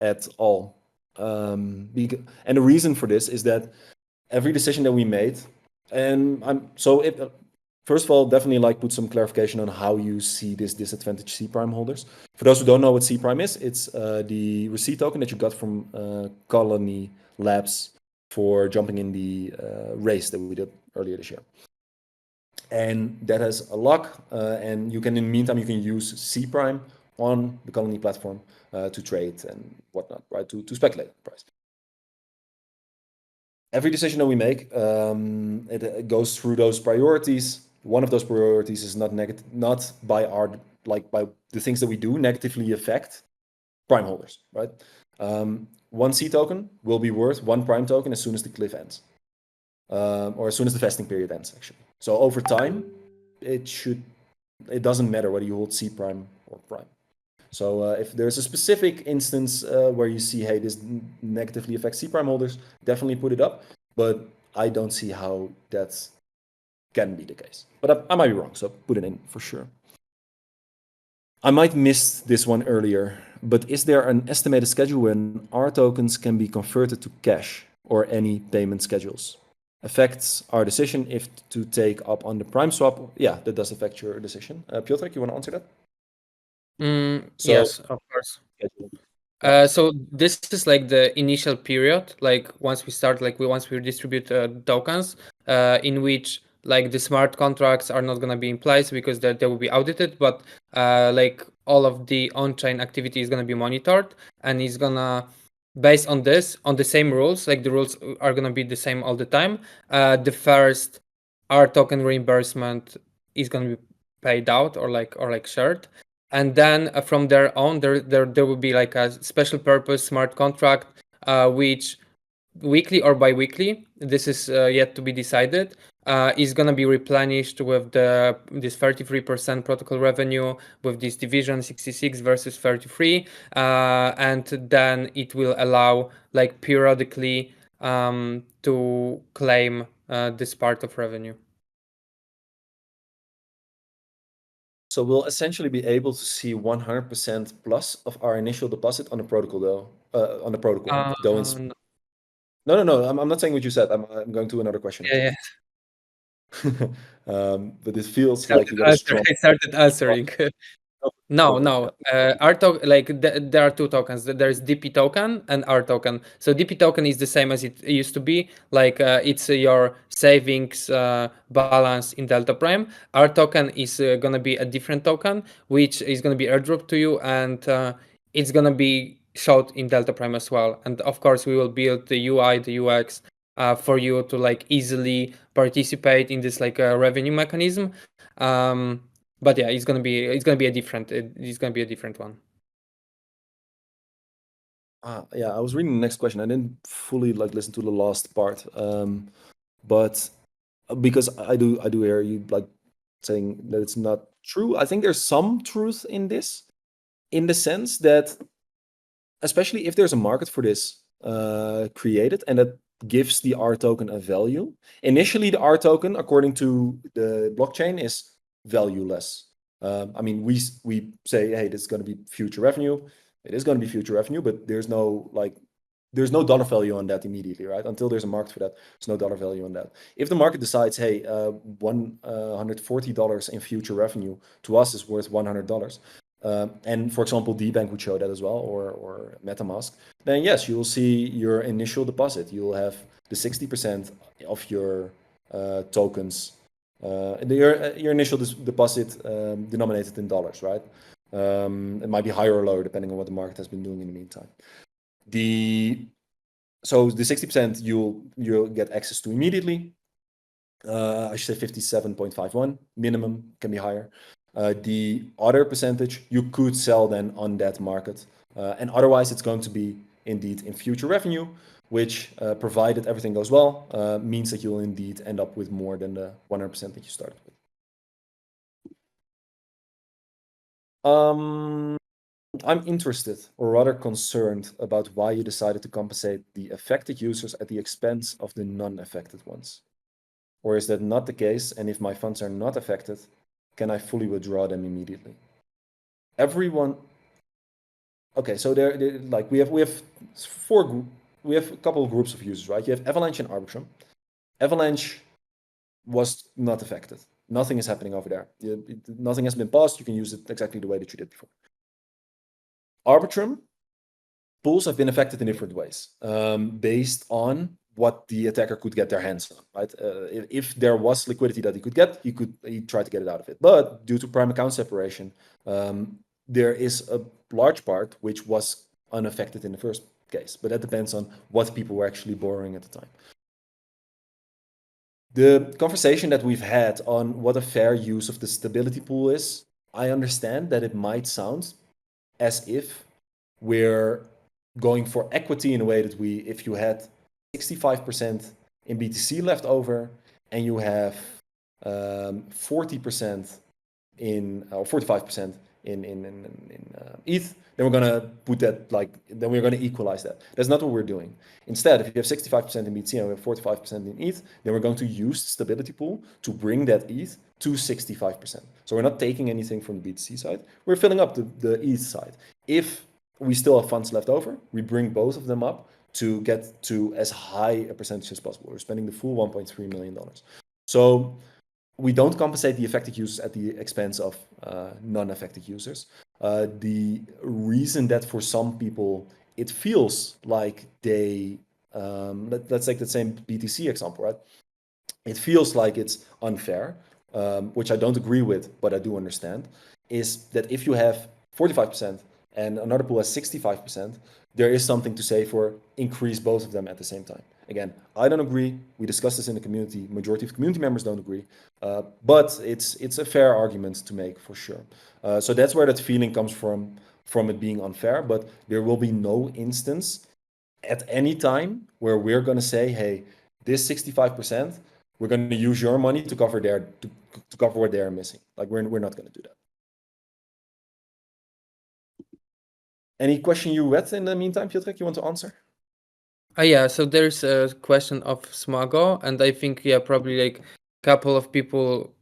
S1: at all. And the reason for this is that every decision that we made, and first of all, definitely like put some clarification on how you see this disadvantage C prime holders. For those who don't know what C prime is, it's the receipt token that you got from Colony Labs for jumping in the race that we did earlier this year. And that has a lock, and in the meantime, you can use C prime on the Colony platform to trade and whatnot, right? To speculate on the price. Every decision that we make, it goes through those priorities. One of those priorities is not by the things that we do negatively affect prime holders, right? One C token will be worth one prime token as soon as the cliff ends, or as soon as the vesting period ends, actually. So over time, it doesn't matter whether you hold C prime or prime. So if there's a specific instance where you see, hey, this negatively affects C prime holders, definitely put it up. But I don't see how that can be the case. But I might be wrong, so put it in for sure. I might miss this one earlier, but is there an estimated schedule when R tokens can be converted to cash or any payment schedules? Affects our decision if to take up on the prime swap. Yeah, that does affect your decision. Piotr, you want to answer that?
S3: Yes, of course. So this is like the initial period, like once we distribute tokens, in which like the smart contracts are not going to be in place because they will be audited, but like all of the on-chain activity is going to be monitored, and it's going to, based on this, on the same rules, like the rules are going to be the same all the time. The first R token reimbursement is going to be paid out or shared. And then from there on, there will be like a special purpose smart contract, which weekly or bi-weekly, this is yet to be decided, is going to be replenished with this 33% protocol revenue, with this division 66 versus 33, and then it will allow like periodically to claim this part of revenue.
S1: So we'll essentially be able to see 100% plus of our initial deposit on the protocol, though. No. I'm not saying what you said. I'm going to another question.
S3: Yeah.
S1: But it feels like you got a strong.
S3: I started answering. No. There are two tokens. There's DP token and R token. So DP token is the same as it used to be. It's your savings balance in DeltaPrime. R token is gonna be a different token, which is gonna be airdropped to you, and it's gonna be showed in DeltaPrime as well. And of course, we will build the UI, the UX for you to easily participate in this revenue mechanism. But yeah, it's gonna be a different one.
S1: Yeah, I was reading the next question. I didn't fully listen to the last part, but because I do hear you saying that it's not true. I think there's some truth in this, in the sense that, especially if there's a market for this created and that gives the R token a value. Initially, the R token, according to the blockchain, is valueless. I mean, we say, hey, this is going to be future revenue. It is going to be future revenue, but there's no dollar value on that immediately, right? Until there's a market for that, there's no dollar value on that. If the market decides, hey, $140 in future revenue to us is worth $100, and for example, DBank would show that as well, or MetaMask, then yes, you will see your initial deposit. You will have the 60% of your tokens, your initial deposit denominated in dollars, right? It might be higher or lower depending on what the market has been doing in the meantime. So the 60% you'll get access to immediately. I should say 57.51 minimum, can be higher. The other percentage you could sell then on that market, and otherwise it's going to be indeed in future revenue, which provided everything goes well, means that you'll indeed end up with more than the 100% that you started with. I'm interested, or rather concerned, about why you decided to compensate the affected users at the expense of the non-affected ones. Or is that not the case? And if my funds are not affected, can I fully withdraw them immediately? Everyone. Okay, so we have a couple of groups of users, right? You have Avalanche and Arbitrum. Avalanche was not affected. Nothing is happening over there. Nothing has been passed. You can use it exactly the way that you did before. Arbitrum pools have been affected in different ways, based on what the attacker could get their hands on, right? If there was liquidity that he could get, he tried to get it out of it. But due to prime account separation, there is a large part which was unaffected in the first case. But that depends on what people were actually borrowing at the time. The conversation that we've had on what a fair use of the stability pool is, I understand that it might sound as if we're going for equity in a way that if you had 65% in BTC left over and you have 40% or 45% in ETH, then we're gonna put that then we're gonna equalize that. That's not what we're doing. Instead, if you have 65% in BTC and we have 45% in ETH, then we're going to use the stability pool to bring that ETH to 65%. So we're not taking anything from the BTC side. We're filling up the ETH side. If we still have funds left over, we bring both of them up to get to as high a percentage as possible. We're spending the full $1.3 million. So we don't compensate the affected users at the expense of non-affected users. The reason that for some people it feels like they, let's take the same BTC example, right? It feels like it's unfair, which I don't agree with, but I do understand, is that if you have 45% and another pool has 65%, there is something to say for increase both of them at the same time. Again, I don't agree. We discussed this in the community. Majority of community members don't agree, but it's a fair argument to make for sure. So that's where that feeling comes from it being unfair, but there will be no instance at any time where we're going to say, hey, this 65%, we're going to use your money to cover to cover what they're missing. We're not going to do that. Any question you read in the meantime, Piotrek, you want to answer?
S3: Yeah, so there's a question of Smago, and I think probably a couple of people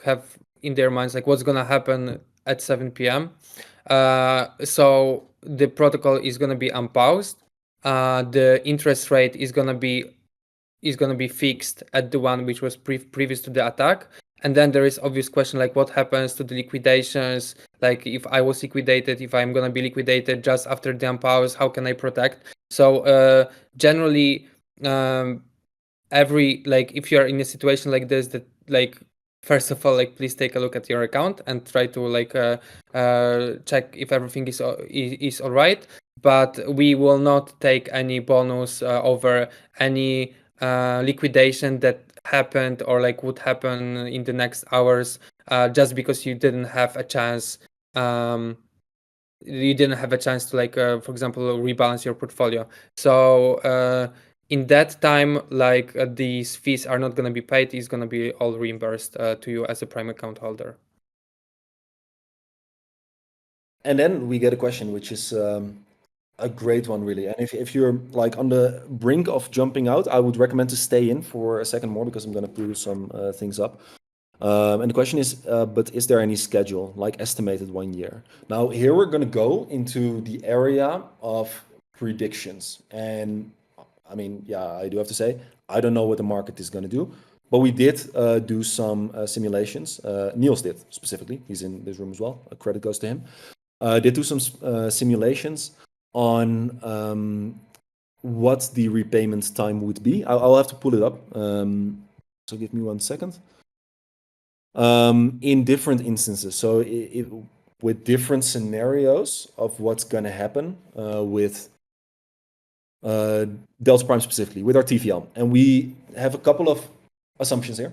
S3: have in their minds what's gonna happen at 7 p.m. So the protocol is gonna be unpaused. The interest rate is gonna be fixed at the one which was previous to the attack, And then there is obvious question like what happens to the liquidations? Like if I was liquidated, if I'm gonna be liquidated just after the AMP hours, how can I protect? So generally, if you're in a situation like this, that like first of all, like please take a look at your account and try to check if everything is all right. But we will not take any bonus over any liquidation that happened or like would happen in the next hours, just because you didn't have a chance. You didn't have a chance to for example, rebalance your portfolio. So in that time, these fees are not going to be paid. It's going to be all reimbursed to you as a Prime account holder.
S1: And then we get a question, which is a great one, really. And if you're like on the brink of jumping out, I would recommend to stay in for a second more because I'm going to pull some things up. And the question is, but is there any schedule, like estimated 1 year? Now, here we're going to go into the area of predictions. And I mean, yeah, I do have to say, I don't know what the market is going to do. But we did do some simulations. Niels did, specifically. He's in this room as well. Credit goes to him. Did do some simulations on what the repayment time would be. I'll have to pull it up. So give me 1 second. In different instances, so with different scenarios of what's going to happen with DeltaPrime specifically, with our TVL. And we have a couple of assumptions here.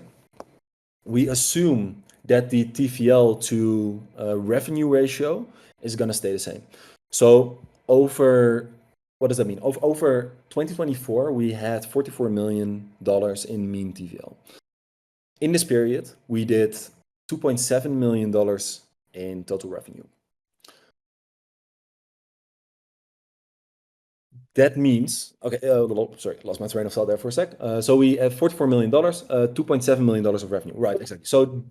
S1: We assume that the TVL to revenue ratio is going to stay the same. So what does that mean? Over 2024, we had $44 million in mean TVL. In this period, we did $2.7 million in total revenue. That means, okay, sorry, lost my train of thought there for a sec. So we have $44 million, $2.7 million of revenue. Right, exactly. So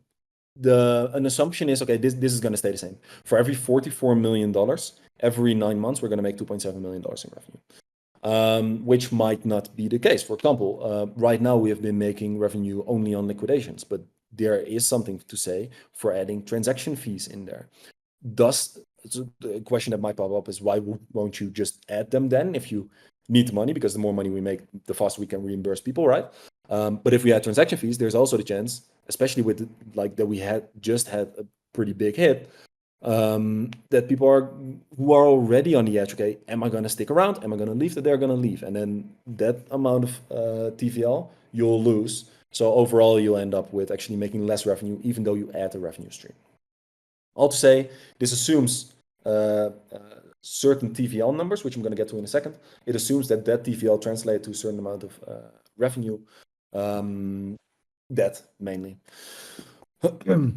S1: an assumption is, okay, this is going to stay the same. For every $44 million, every 9 months, we're going to make $2.7 million in revenue. Which might not be the case. For example, right now we have been making revenue only on liquidations, but there is something to say for adding transaction fees in there. The question that might pop up is, why won't you just add them then if you need the money? Because the more money we make, the faster we can reimburse people, right? But if we add transaction fees, there's also the chance, especially with that we just had a pretty big hit, that people who are already on the edge, okay, am I going to stick around? Am I going to leave? That they're going to leave. And then that amount of TVL you'll lose. So overall, you'll end up with actually making less revenue, even though you add a revenue stream. All to say, this assumes certain TVL numbers, which I'm going to get to in a second. It assumes that TVL translates to a certain amount of revenue, debt mainly.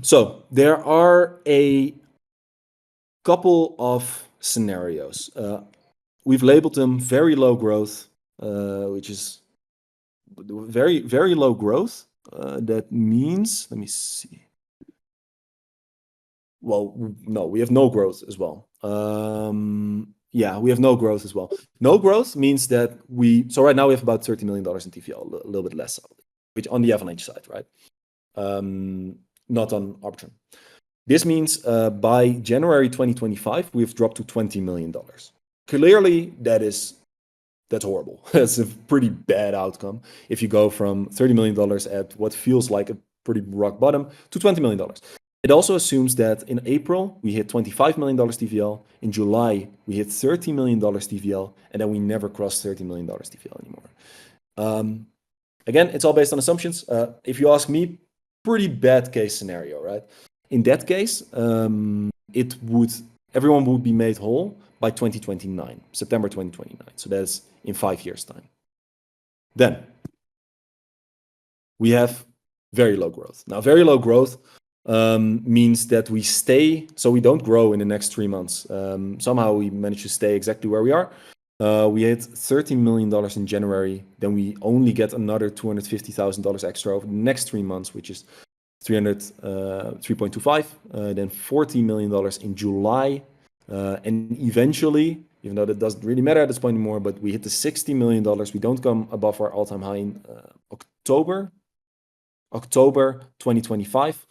S1: So there are a couple of scenarios. We've labeled them very low growth, which is very, very low growth. That means, let me see. Well, no, we have no growth as well. Yeah, we have no growth as well. No growth means that so right now we have about $30 million in TVL, a little bit less, which on the Avalanche side, right? Not on Arbitrum. This means by January 2025, we've dropped to $20 million. Clearly, that's horrible. That's a pretty bad outcome if you go from $30 million at what feels like a pretty rock bottom to $20 million. It also assumes that in April, we hit $25 million TVL. In July, we hit $30 million TVL, and then we never crossed $30 million TVL anymore. Again, it's all based on assumptions. If you ask me, pretty bad case scenario, right? In that case, everyone would be made whole by 2029, September 2029. So that's in 5 years' time. Then we have very low growth. Now, very low growth means that we don't grow in the next 3 months. Somehow we manage to stay exactly where we are. We hit $13 million in January. Then we only get another $250,000 extra over the next 3 months, which is 3.25. Then $40 million in July. And eventually, even though that doesn't really matter at this point anymore, but we hit the $60 million. We don't come above our all-time high in October. October 2025.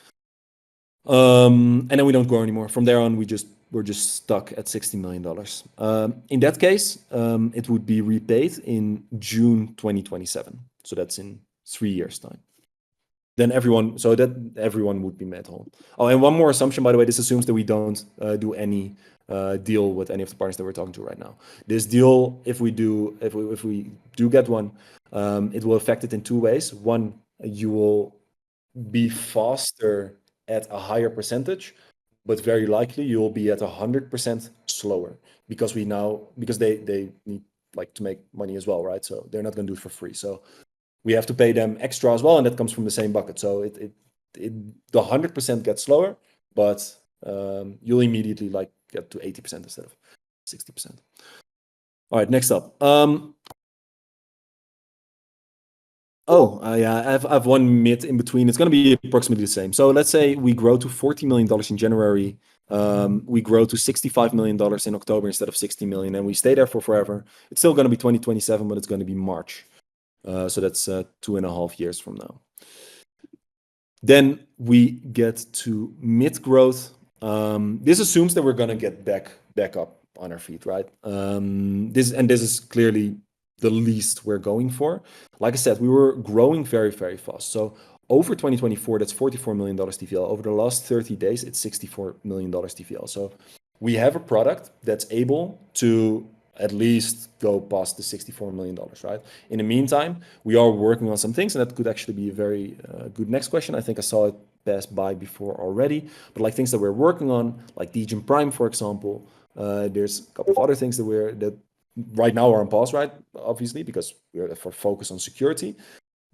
S1: And then we don't grow anymore. From there on, we're just stuck at $60 million. In that case, it would be repaid in June 2027. So that's in 3 years' time. Then everyone would be made whole. Oh, and one more assumption, by the way, this assumes that we don't do any deal with any of the partners that we're talking to right now. This deal, if we do get one, it will affect it in 2 ways. One, you will be faster at a higher percentage, but very likely you will be at 100% slower because they need like to make money as well, right? So they're not going to do it for free. So we have to pay them extra as well, and that comes from the same bucket. So the 100% gets slower, but you'll immediately like get to 80% instead of 60%. All right, next up. Yeah, I have one mid in between. It's going to be approximately the same. So let's say we grow to $40 million in January. We grow to $65 million in October instead of 60 million, and we stay there for forever. It's still going to be 2027, but it's going to be March. So that's 2.5 years from now. Then we get to mid growth. This assumes that we're going to get back up on our feet, right? This is clearly the least we're going for. Like I said, we were growing very, very fast. So over 2024, that's $44 million TVL. Over the last 30 days, it's $64 million TVL. So we have a product that's able to at least go past the $64 million, right? In the meantime, we are working on some things, and that could actually be a very good next question. I think I saw it pass by before already, but like things that we're working on, like DeltaPrime, for example. There's a couple of other things that right now are on pause, right? Obviously, because we're for focus on security.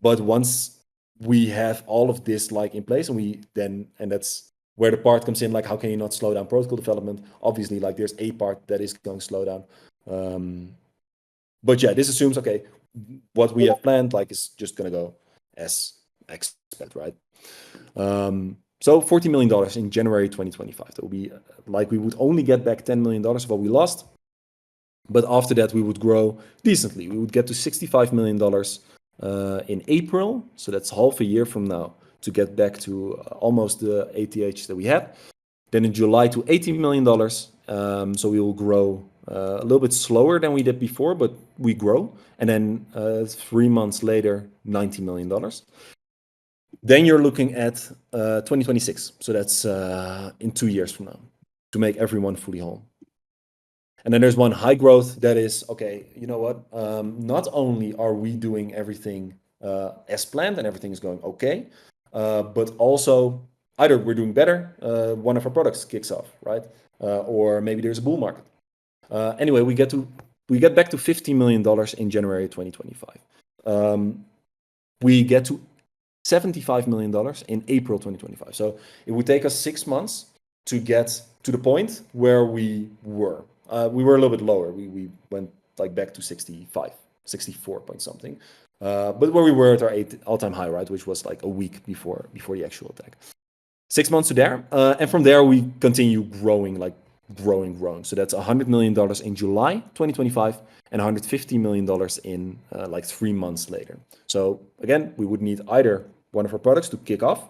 S1: But once we have all of this like in place, and that's where the part comes in, like how can you not slow down protocol development? Obviously, like there's a part that is going to slow down. But yeah, this assumes, okay, what we have planned like is just going to go as expected, right? So $40 million in January 2025. That will be like we would only get back $10 million of what we lost. But after that, we would grow decently. We would get to $65 million in April. So that's half a year from now to get back to almost the ATH that we had. Then in July to $80 million. So we will grow a little bit slower than we did before, but we grow. And then 3 months later, $90 million. Then you're looking at 2026. So that's in 2 years from now to make everyone fully whole. And then there's one high growth that is, okay, you know what? Not only are we doing everything as planned and everything is going okay, but also either we're doing better, one of our products kicks off, right? Or maybe there's a bull market. Anyway, we get back to $50 million in January 2025. We get to $75 million in April 2025. So it would take us 6 months to get to the point where we were. We were a little bit lower. We went like back to 64 point something. But where we were at our all-time high, right, which was like a week before the actual attack. 6 months to there, and from there we continue growing, like growing. So that's $100 million in July 2025 and $150 million in like 3 months later. So again, we would need either one of our products to kick off,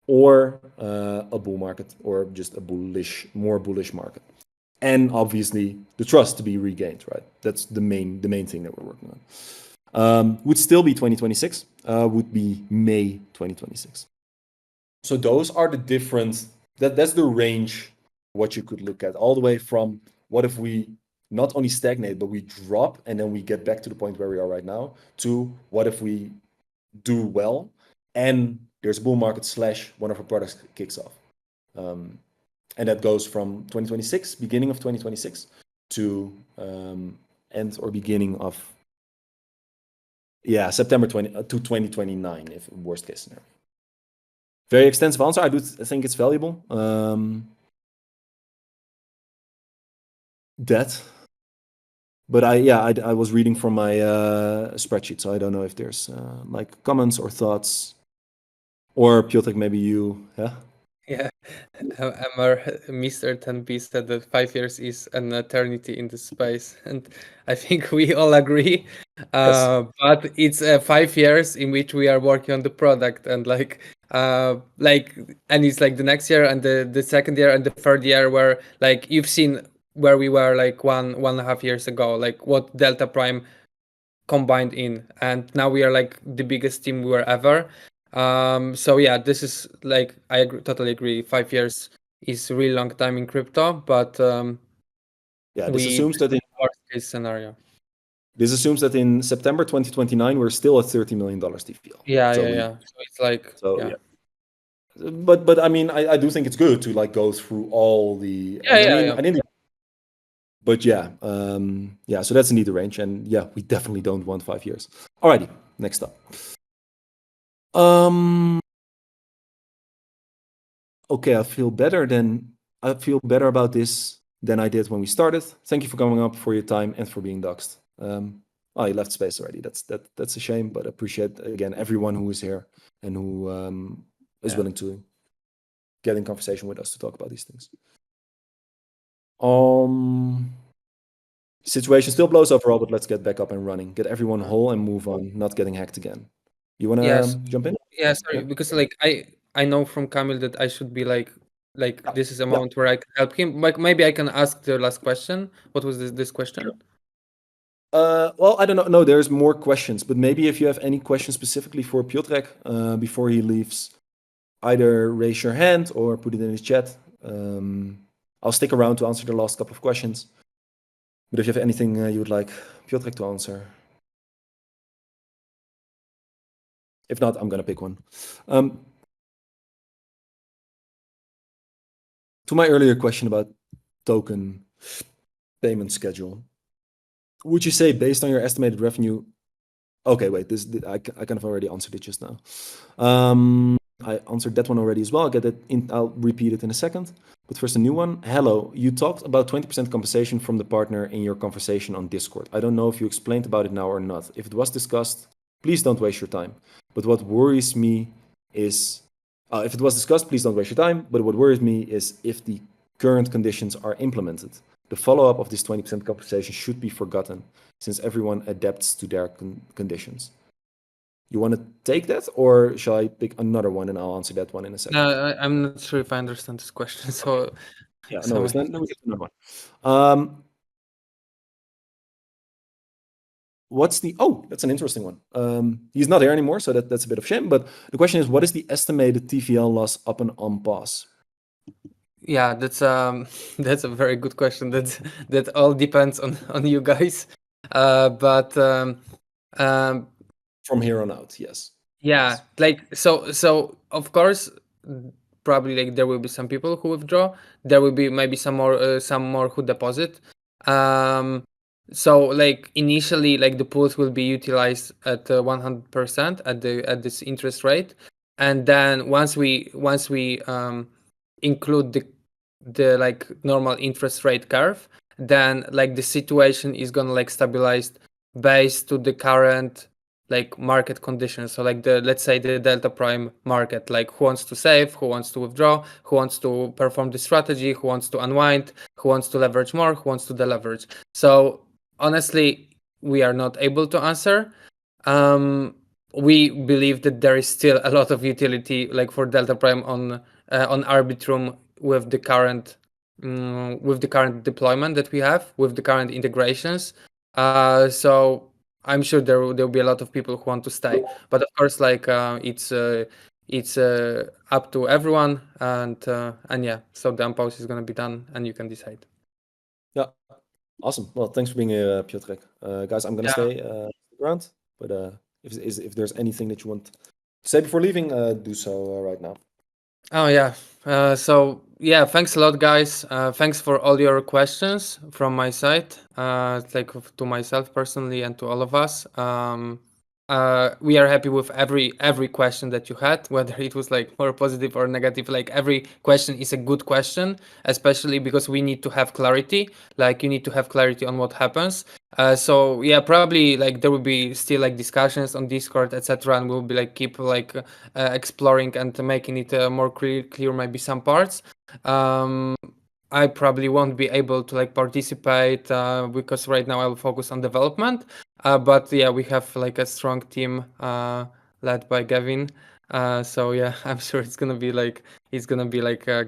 S1: or a bull market, or just a more bullish market. And obviously the trust to be regained, right? That's the main thing that we're working on. Would still be 2026, would be May 2026. So those are the different, that's the range what you could look at, all the way from what if we not only stagnate, but we drop and then we get back to the point where we are right now, to what if we do well and there's a bull market / one of our products kicks off. And that goes from 2026, beginning of 2026, to end or beginning of September to 2029, if worst case scenario. Very extensive answer. I think it's valuable. But I was reading from my spreadsheet, so I don't know if there's like comments or thoughts. Or Piotr, maybe you, yeah?
S3: Yeah, Amar, Mr. 10B said that 5 years is an eternity in this space, and I think we all agree. But it's 5 years in which we are working on the product, and and it's like the next year and the second year and the third year, where like you've seen where we were like 1.5 years ago, like what Delta Prime combined in, and now we are like the biggest team we were ever. So yeah, this is like totally agree. 5 years is a really long time in crypto, but
S1: Yeah, this assumes that in
S3: worst case scenario.
S1: This assumes that in September 2029, we're still at $30 million TVL.
S3: Yeah,
S1: So
S3: yeah. So it's like,
S1: yeah. But I mean, I do think it's good to like go through all the.
S3: Yeah, yeah.
S1: I didn't. But yeah, yeah. So that's indeed the range, and yeah, we definitely don't want 5 years. Alrighty, next up. Okay, I feel better about this than I did when we started. Thank you for coming up, for your time, and for being doxed. Oh, you left space already. That's a shame, but appreciate again everyone who is here and who is willing to get in conversation with us to talk about these things. Situation still blows overall, but let's get back up and running. Get everyone whole and move on, not getting hacked again. You wanna jump in?
S3: Yeah, sorry, because like I know from Kamil that I should be like this is a moment where I can help him. Like maybe I can ask the last question. What was this question?
S1: Sure. Well, I don't know. No, there's more questions, but maybe if you have any questions specifically for Piotrek before he leaves, either raise your hand or put it in the chat. I'll stick around to answer the last couple of questions. But if you have anything you would like Piotrek to answer. If not, I'm going to pick one. To my earlier question about token payment schedule, would you say based on your estimated revenue? Okay, wait, I kind of already answered it just now. I answered that one already as well. I'll repeat it in a second. But first, a new one. Hello, you talked about 20% compensation from the partner in your conversation on Discord. I don't know if you explained about it now or not. If it was discussed, please don't waste your time. But what worries me is, if it was discussed, please don't waste your time. But what worries me is if the current conditions are implemented. The follow-up of this 20% compensation should be forgotten since everyone adapts to their conditions. You want to take that, or shall I pick another one and I'll answer that one in a second?
S3: No, I'm not sure if I understand this question. So
S1: yeah, no worries. Then we get another one. That's an interesting one. He's not here anymore, so that's a bit of shame. But the question is, what is the estimated TVL loss up and on pause?
S3: Yeah, that's a very good question. That all depends on you guys. But
S1: from here on out, yes.
S3: Yeah,
S1: yes.
S3: like so of course probably like there will be some people who withdraw. There will be maybe some more who deposit. So like initially like the pools will be utilized at 100% at this interest rate, and then once we include the like normal interest rate curve, then like the situation is gonna like stabilize based to the current like market conditions. So like let's say the Delta Prime market, like who wants to save, who wants to withdraw, who wants to perform the strategy, who wants to unwind, who wants to leverage more, who wants to deleverage. So honestly, we are not able to answer. We believe that there is still a lot of utility like for Delta Prime on Arbitrum with the current deployment that we have, with the current integrations. So I'm sure there will be a lot of people who want to stay, but of course, like it's up to everyone, and yeah, so the unpause is going to be done, and you can decide.
S1: Yeah, awesome. Well, thanks for being here, Piotrek. Guys, I'm going to stay around, but if there's anything that you want to say before leaving, do so right now.
S3: Oh yeah. So yeah, thanks a lot, guys. Thanks for all your questions from my side, like to myself personally and to all of us. We are happy with every question that you had, whether it was like more positive or negative. Like every question is a good question, especially because we need to have clarity. Like you need to have clarity on what happens. So yeah, probably like there will be still like discussions on Discord, etc., and we'll be like keep like exploring and making it more clear maybe some parts. I probably won't be able to like participate because right now I'll focus on development. But yeah, we have like a strong team led by Gavin. So yeah, I'm sure it's gonna be like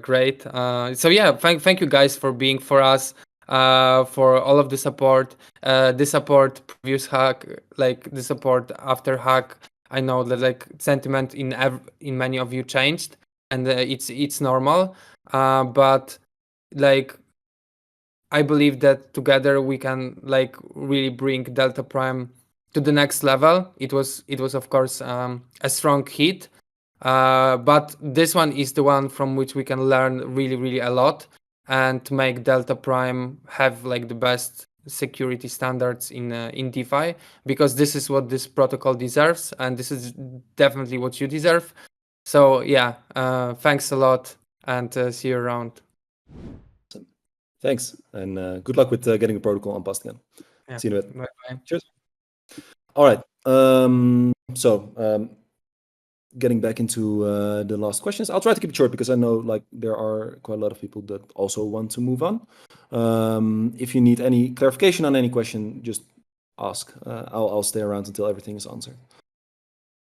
S3: great. So yeah, thank you guys for being for us, for all of the support, previous hack, like the support after hack. I know that like sentiment in many of you changed, and it's normal. But like I believe that together we can like really bring DeltaPrime to the next level. It was of course a strong hit, but this one is the one from which we can learn really a lot and make DeltaPrime have like the best security standards in DeFi, because this is what this protocol deserves, and this is definitely what you deserve. So yeah, thanks a lot, and see you around.
S1: Thanks, and good luck with getting the protocol on again.
S3: Yeah.
S1: See you in a bit.
S3: Bye.
S1: Cheers. All right. Getting back into the last questions, I'll try to keep it short because I know like there are quite a lot of people that also want to move on. If you need any clarification on any question, just ask. I'll stay around until everything is answered.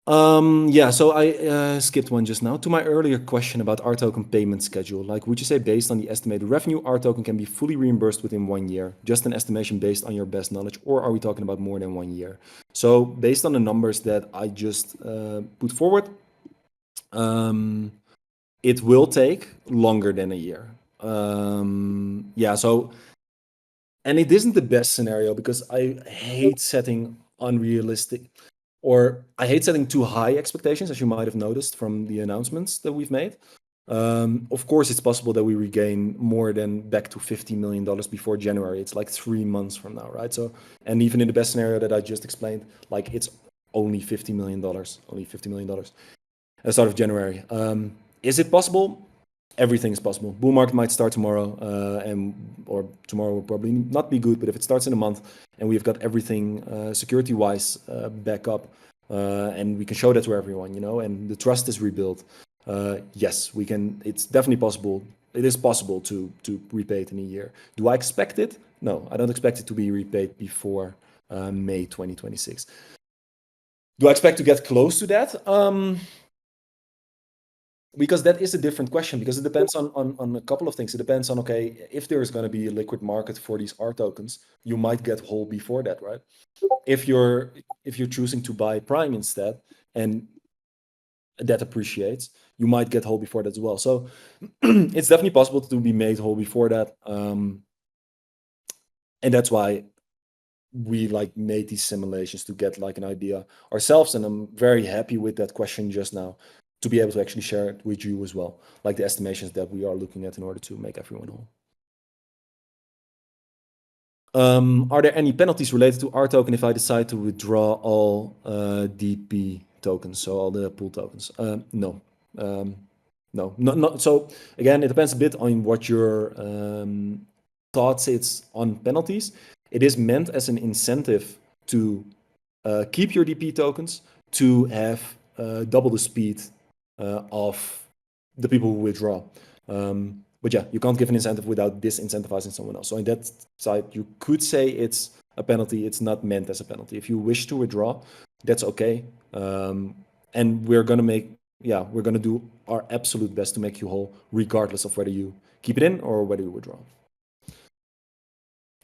S1: Yeah, so I skipped one just now. To my earlier question about R token payment schedule, like would you say based on the estimated revenue, R token can be fully reimbursed within 1 year? Just an estimation based on your best knowledge, or are we talking about more than 1 year? So based on the numbers that I just put forward, it will take longer than a year. Yeah, so, and it isn't the best scenario because I hate setting unrealistic, or I hate setting too high expectations, as you might have noticed from the announcements that we've made. Of course, it's possible that we regain more than back to $50 million before January. It's like 3 months from now, right? So, and even in the best scenario that I just explained, like it's only $50 million, only $50 million at the start of January. Is it possible? Everything is possible. Bull market might start tomorrow, or tomorrow will probably not be good, but if it starts in a month and we've got everything security-wise back up, and we can show that to everyone, you know, and the trust is rebuilt, yes, we can. It's definitely possible. It is possible to repay it in a year. Do I expect it? No, I don't expect it to be repaid before May 2026. Do I expect to get close to that? Because that is a different question, because it depends on a couple of things. It depends on, okay, if there is going to be a liquid market for these R tokens, you might get whole before that, right? If you're choosing to buy Prime instead and that appreciates, you might get whole before that as well. So it's definitely possible to be made whole before that. And that's why we like made these simulations to get like an idea ourselves. And I'm very happy with that question just now, to be able to actually share it with you as well, like the estimations that we are looking at in order to make everyone whole. Are there any penalties related to R token if I decide to withdraw all DP tokens, so all the pool tokens? No. No. So again, it depends a bit on what your thoughts it's on penalties. It is meant as an incentive to keep your DP tokens, to have double the speed of the people who withdraw. But yeah, you can't give an incentive without disincentivizing someone else. So in that side, you could say it's a penalty. It's not meant as a penalty. If you wish to withdraw, that's okay. And we're gonna do our absolute best to make you whole, regardless of whether you keep it in or whether you withdraw.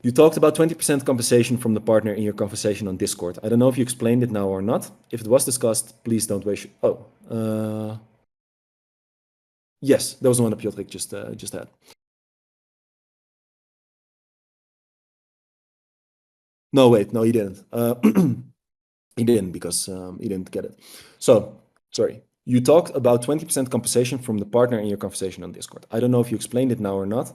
S1: You talked about 20% compensation from the partner in your conversation on Discord. I don't know if you explained it now or not. If it was discussed, please don't waste your... Yes, that was the one that Piotrek just had. No, wait, no, he didn't. He didn't because he didn't get it. So, sorry. You talked about 20% compensation from the partner in your conversation on Discord. I don't know if you explained it now or not.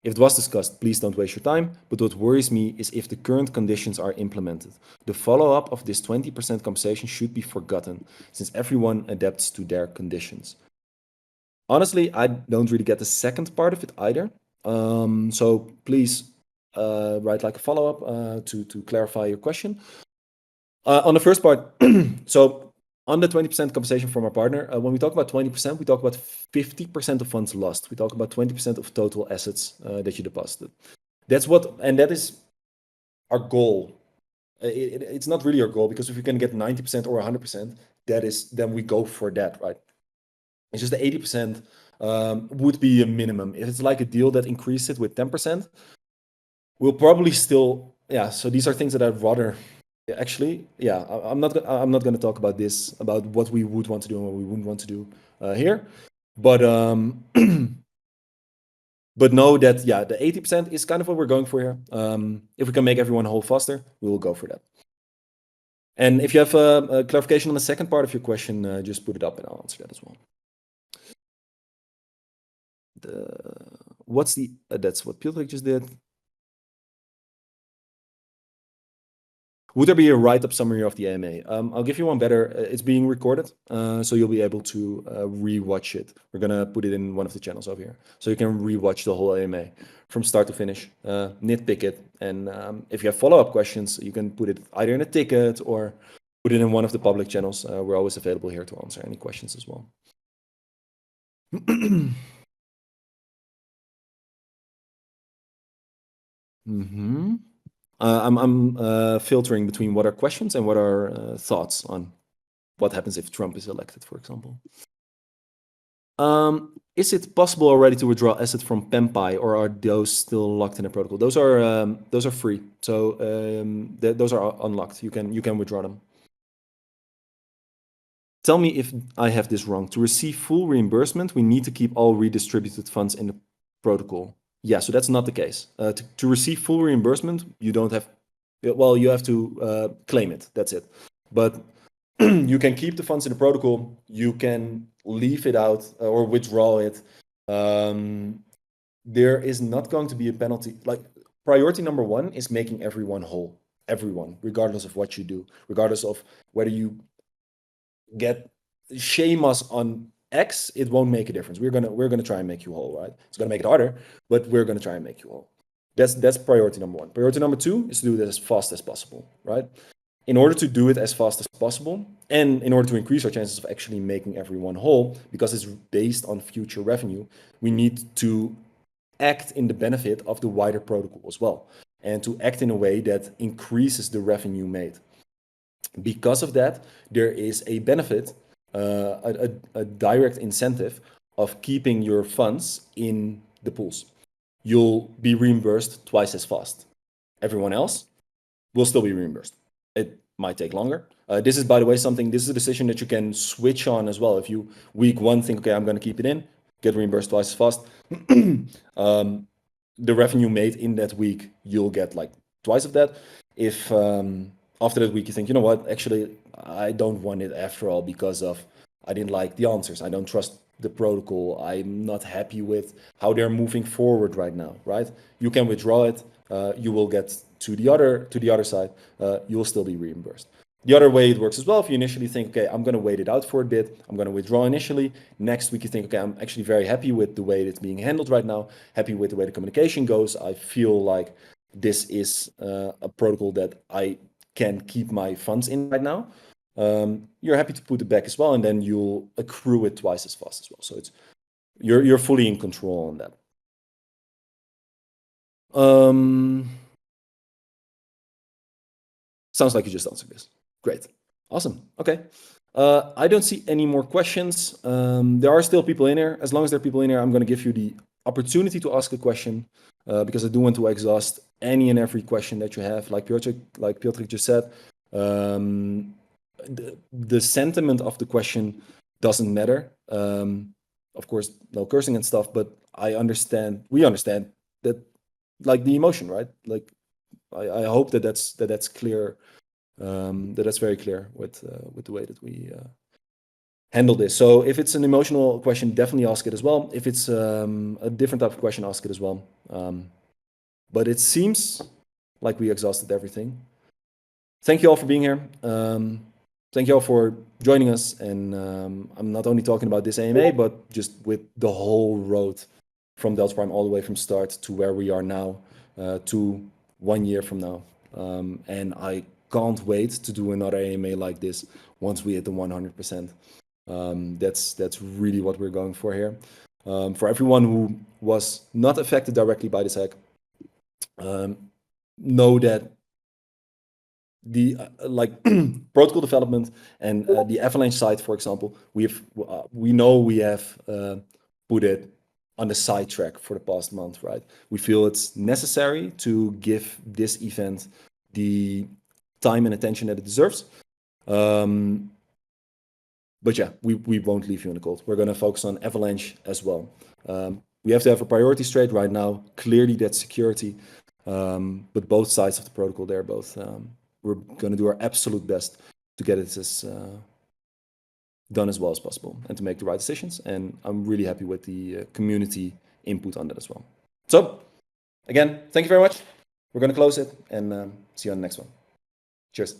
S1: If it was discussed, please don't waste your time. But what worries me is if the current conditions are implemented. The follow-up of this 20% compensation should be forgotten, since everyone adapts to their conditions. Honestly, I don't really get the second part of it either. So please write like a follow-up to clarify your question. On the first part, so On the 20% compensation from our partner, when we talk about 20%, we talk about 50% of funds lost. We talk about 20% of total assets that you deposited. That is our goal. It's not really our goal, because if we can get 90% or 100%, then we go for that, right? It's just the 80% would be a minimum. If it's like a deal that increases it with 10%, we'll probably still, so these are things that I'd rather, actually, I'm not going to talk about this, about what we would want to do and what we wouldn't want to do here. But but know that, the 80% is kind of what we're going for here. If we can make everyone whole faster, we will go for that. And if you have a clarification on the second part of your question, just put it up and I'll answer that as well. That's what Piotr just did. Would there be a write-up summary of the AMA? I'll give you one better. It's being recorded, so you'll be able to re-watch it. We're going to put it in one of the channels over here, so you can re-watch the whole AMA from start to finish, nitpick it. And if you have follow-up questions, you can put it either in a ticket or put it in one of the public channels. We're always available here to answer any questions as well. I'm filtering between what are questions and what are thoughts on what happens if Trump is elected, for example. Is it possible already to withdraw assets from PemPi, or are those still locked in a protocol? Those are free, so those are unlocked. You can withdraw them. Tell me if I have this wrong. To receive full reimbursement, we need to keep all redistributed funds in the protocol. Yeah, so that's not the case. To receive full reimbursement, you don't have, well, you have to claim it. That's it. But you can keep the funds in the protocol. You can leave it out or withdraw it. There is not going to be a penalty. Like, priority number one is making everyone whole. Everyone, regardless of what you do, regardless of whether you shame us on X, it won't make a difference. We're gonna try and make you whole, right? It's gonna make it harder, but we're gonna try and make you whole. That's priority number one. Priority number two is to do this as fast as possible, right? In order to do it as fast as possible, and in order to increase our chances of actually making everyone whole, because it's based on future revenue, we need to act in the benefit of the wider protocol as well, and to act in a way that increases the revenue made. Because of that, there is a benefit, a direct incentive of keeping your funds in the pools. You'll be reimbursed twice as fast. Everyone else will still be reimbursed. It might take longer. This is, by the way, this is a decision that you can switch on as well. If you week one think, okay, I'm going to keep it in, get reimbursed twice as fast. The revenue made in that week, you'll get like twice of that. If after that week you think, you know what, actually, I don't want it after all because of I didn't like the answers. I don't trust the protocol. I'm not happy with how they're moving forward right now, right? You can withdraw it. You will get to the other side. You will still be reimbursed. The other way it works as well, if you initially think, okay, I'm going to wait it out for a bit. I'm going to withdraw initially. Next week you think, okay, I'm actually very happy with the way it's being handled right now. Happy with the way the communication goes. I feel like this is a protocol that I can keep my funds in right now. You're happy to put it back as well, and then you'll accrue it twice as fast as well. So it's you're fully in control on that. Sounds like you just answered this. Great, awesome. Okay, I don't see any more questions. There are still people in here. As long as there are people in here, I'm going to give you the opportunity to ask a question because I do want to exhaust any and every question that you have. Like Piotr just said. The sentiment of the question doesn't matter. Of course, no cursing and stuff, but we understand that, like, the emotion, right? Like, I hope that's clear, that's very clear with the way that we handle this. So if it's an emotional question, definitely ask it as well. If it's a different type of question, ask it as well. But it seems like we exhausted everything. Thank you all for being here. Thank you all for joining us. And I'm not only talking about this AMA, but just with the whole road from DeltaPrime all the way from start to where we are now, to 1 year from now. And I can't wait to do another AMA like this once we hit the 100%. That's really what we're going for here. For everyone who was not affected directly by this hack, know that the protocol development and the Avalanche side, for example, we know we have put it on the sidetrack for the past month, right? We feel it's necessary to give this event the time and attention that it deserves. But yeah, we won't leave you in the cold. We're going to focus on Avalanche as well. We have to have a priority straight right now. Clearly, that's security. But both sides of the protocol, they're both. We're going to do our absolute best to get it as done as well as possible and to make the right decisions. And I'm really happy with the community input on that as well. So, again, thank you very much. We're going to close it and see you on the next one. Cheers.